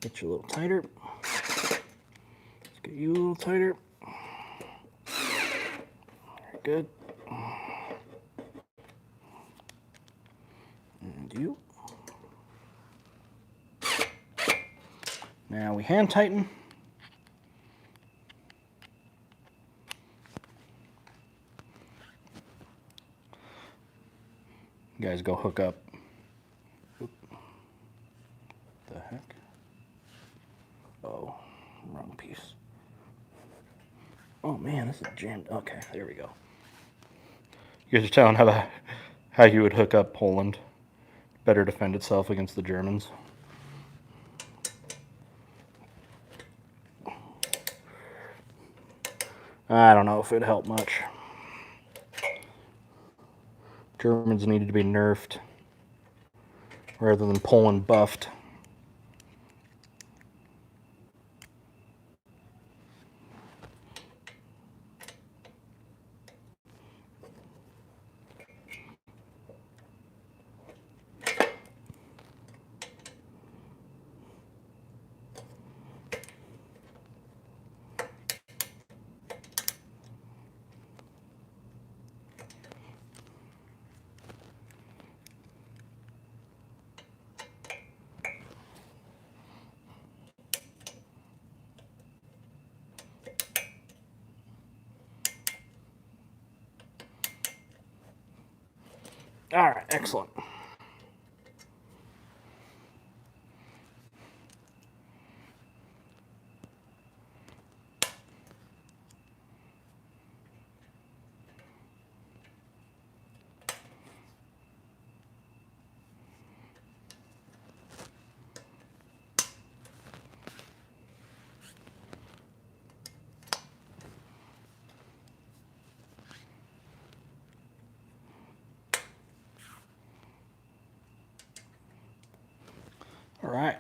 Get you a little tighter. Let's get you a little tighter. Very good. And you. Now we hand tighten. You guys go hook up. Oop. The heck? Oh, wrong piece. is it jammed? Okay, there we go. You guys are telling how you would hook up Poland. Better defend itself against the Germans. I don't know if it'd help much. Germans needed to be nerfed rather than Poland buffed. All right, excellent. All right.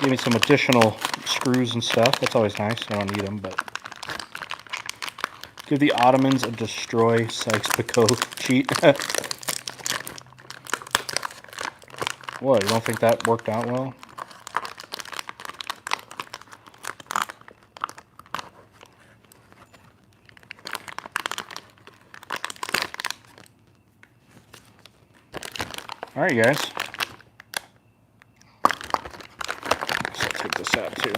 Give me some additional screws and stuff. That's always nice. I don't need them, but give the Ottomans a destroy Sykes-Picot cheat. What, you don't think that worked out well? All right, guys. So I'll take this out too.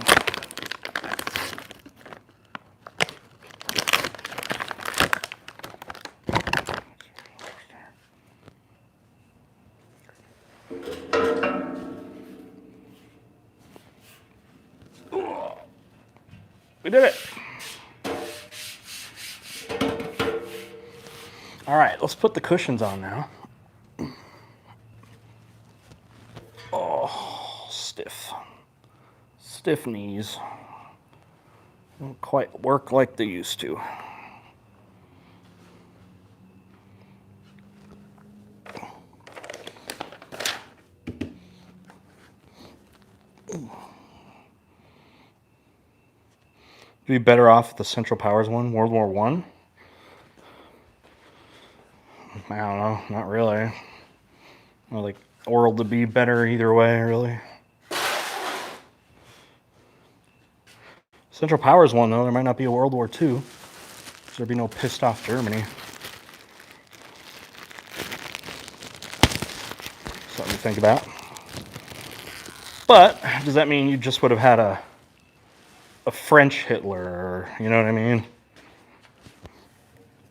We did it. All right, let's put the cushions on now. Oh, stiff. Stiff knees. Don't quite work like they used to. Be better off with the Central Powers one, World War I? I don't know, not really. Well, like, world would be better either way, really. Central Powers one, though, there might not be a World War II. So there'd be no pissed off Germany. Something to think about. But does that mean you just would have had a French Hitler, or, you know what I mean?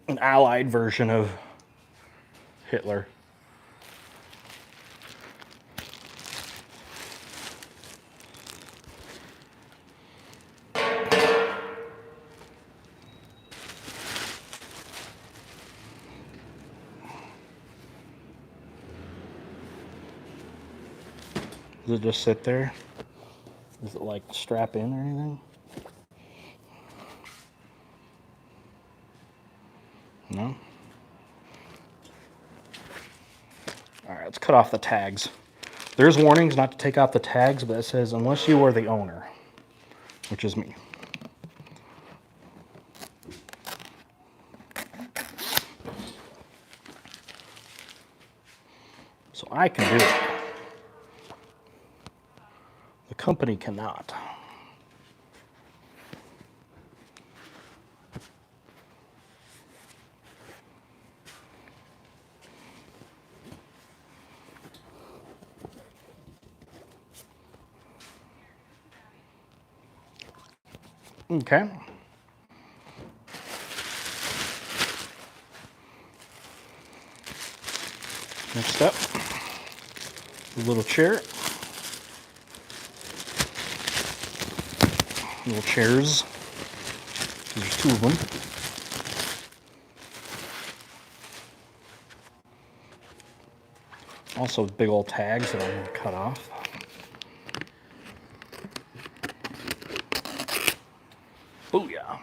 An allied version of Hitler. Does it just sit there? Does it like strap in or anything? No? Alright, let's cut off the tags. There's warnings not to take off the tags, but it says unless you are the owner, which is me. So I can do it. The company cannot. Okay. Next up, a little chair. little chairs. There's two of them. Also big old tags that I'm going to cut off. Booyah.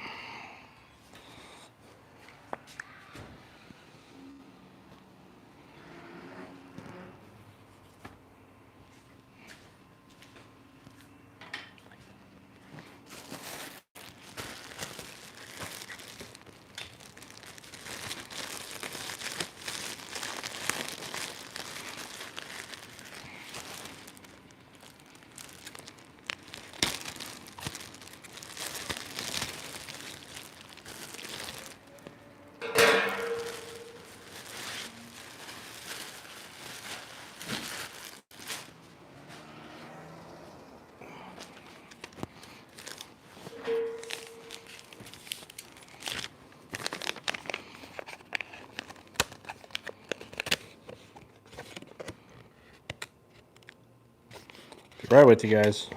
Be right with you guys.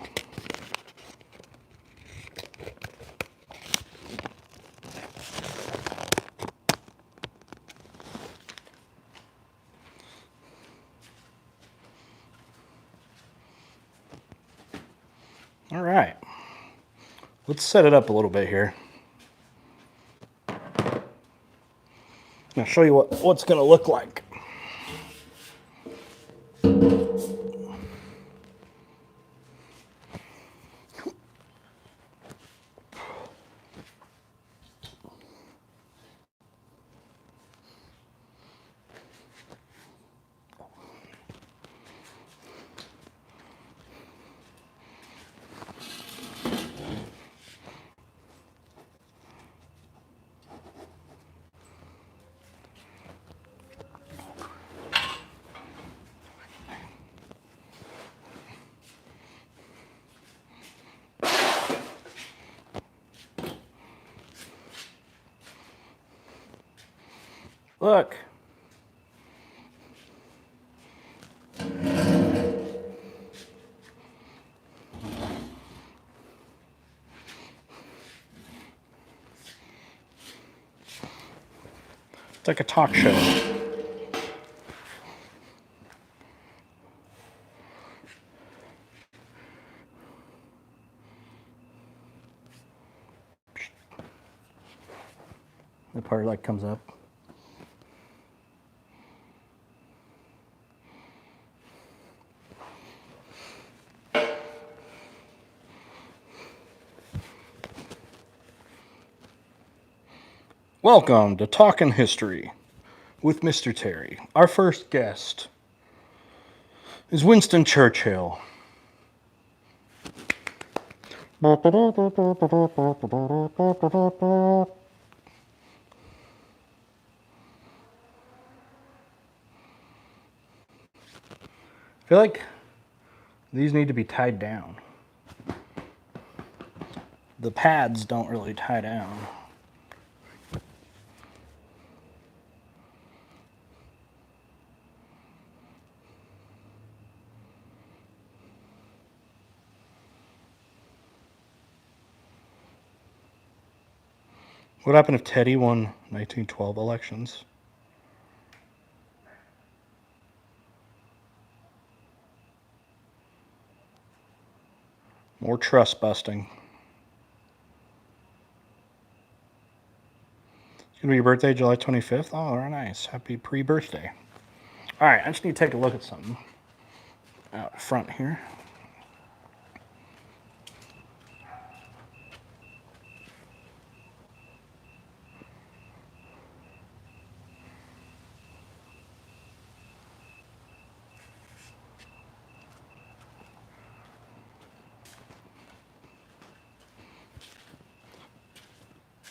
All right, let's set it up a little bit here. I'll show you what's going to look like. Look. It's like a talk show. The part like comes up. Welcome to Talkin' History with Mr. Terry. Our first guest is Winston Churchill. I feel like these need to be tied down. The pads don't really tie down. What happened if Teddy won 1912 elections? More trust busting. It's gonna be your birthday, July 25th? Oh, very nice. Happy pre-birthday. All right, I just need to take a look at something out front here.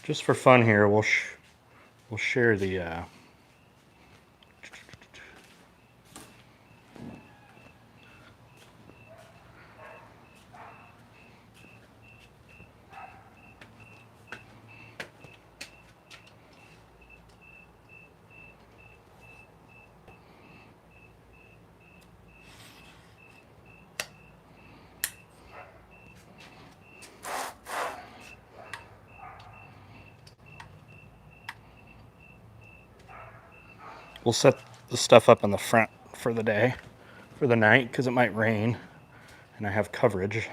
Just for fun here, we'll share the We'll set the stuff up in the front for the day, for the night, because it might rain, and I have coverage.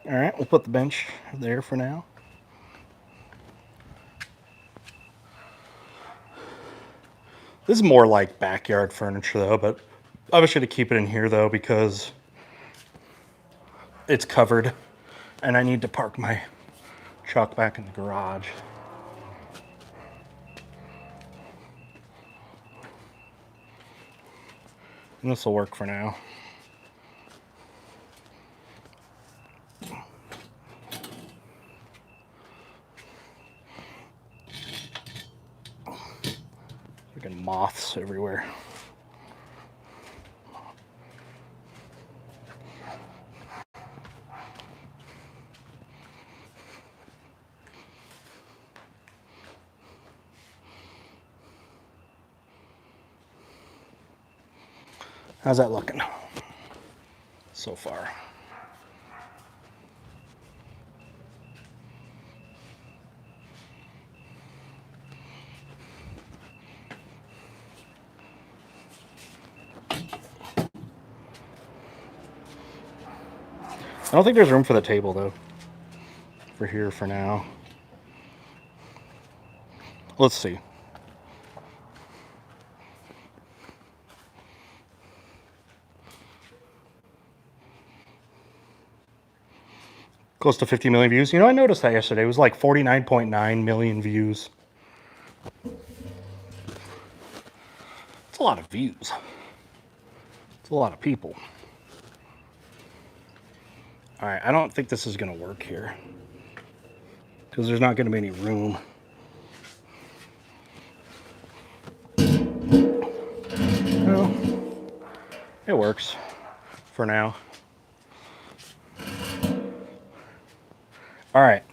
All right, we'll put the bench there for now. This is more like backyard furniture though, but I was going to keep it in here though because it's covered and I need to park my truck back in the garage. And this will work for now. Freaking moths everywhere. How's that looking so far? I don't think there's room for the table though. For here for now. Let's see. Close to 50 million views. You know, I noticed that yesterday. It was like 49.9 million views. It's a lot of views. It's a lot of people. All right, I don't think this is going to work here because there's not going to be any room. Well, it works for now. All right,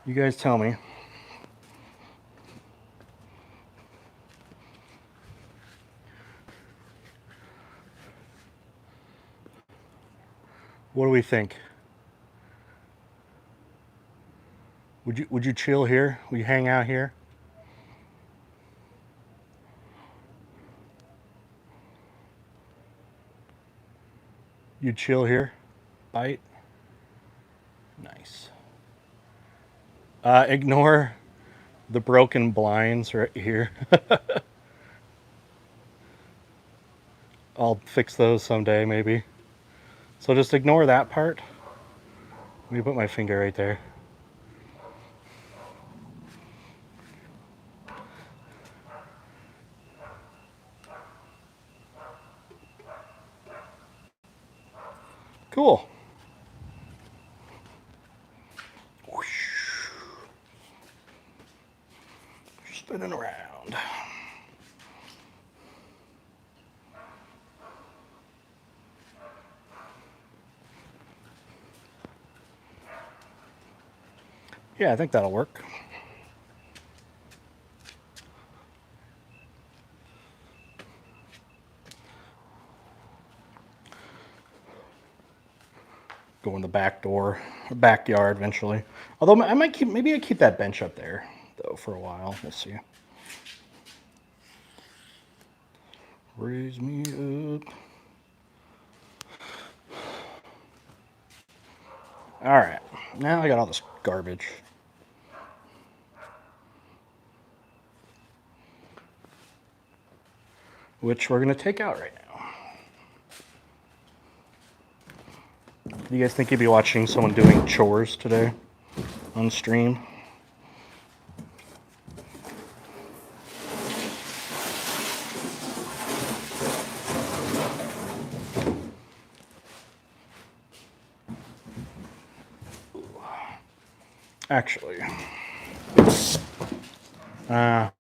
you guys tell me. What do we think? Would you chill here? Would you hang out here? You chill here? Bite? Nice. Ignore the broken blinds right here. I'll fix those someday, maybe. So just ignore that part. Let me put my finger right there. Cool. Whoosh. Spinning around. Yeah, I think that'll work. Go in the back door, backyard eventually. Although I might keep, maybe I keep that bench up there though for a while. We'll see. Raise me up. All right, now I got all this garbage. Which we're gonna take out right now. Do you guys think you'd be watching someone doing chores today on stream? Actually, I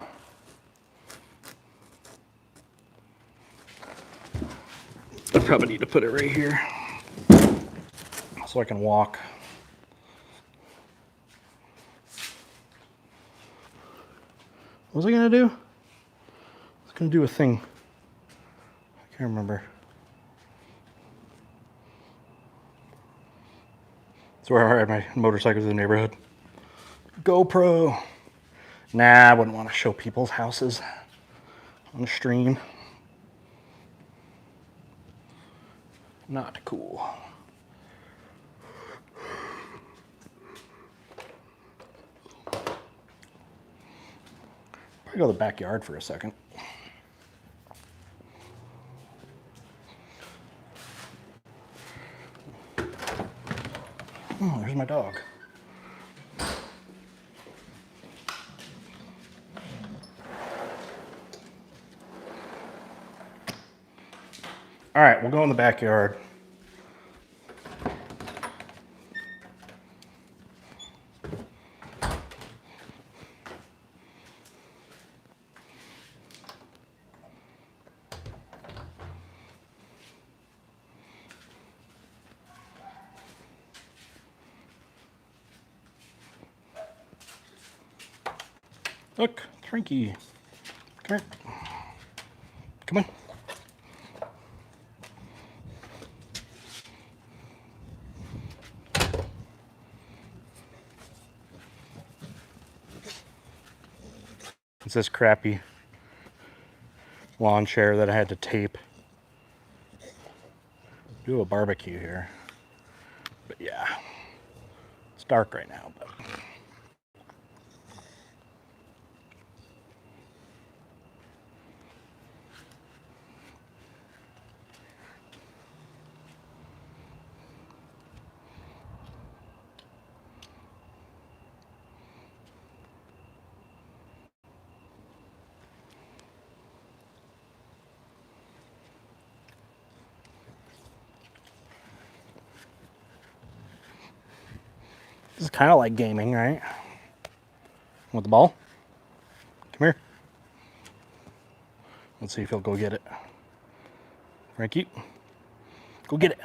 probably need to put it right here so I can walk. What was I gonna do? I was gonna do a thing. I can't remember. That's where I ride my motorcycles in the neighborhood. GoPro. Nah, I wouldn't want to show people's houses on the stream. Not cool. Probably go to the backyard for a second. Oh, there's my dog. All right, we'll go in the backyard. Look, Frankie. Come here. Come on. It's this crappy lawn chair that I had to tape. Do a barbecue here. But yeah, it's dark right now, but this is kind of like gaming, right? With the ball. Come here. Let's see if he'll go get it. Frankie, go get it.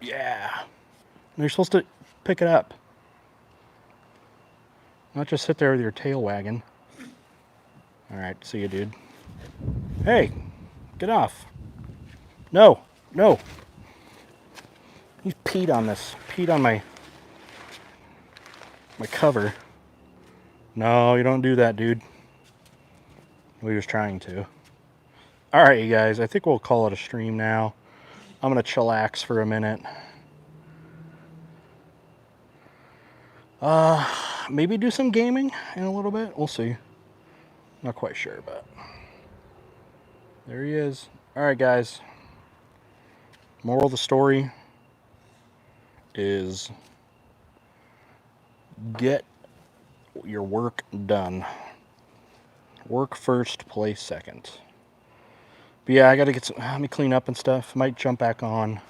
Yeah. You're supposed to pick it up. Not just sit there with your tail wagging. All right, see you, dude. Hey, get off. No, no. He's peed on this. Peed on my cover. No, you don't do that, dude. We was trying to. All right, you guys. I think we'll call it a stream now. I'm gonna chillax for a minute. Maybe do some gaming in a little bit. We'll see. Not quite sure, but there he is. All right, guys. Moral of the story is get your work done. Work first, play second. But yeah, I gotta get some, let me clean up and stuff. Might jump back on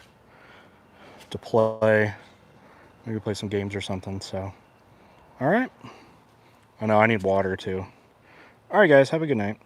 to play. Maybe play some games or something, so. All right. I know, I need water too. All right, guys, have a good night.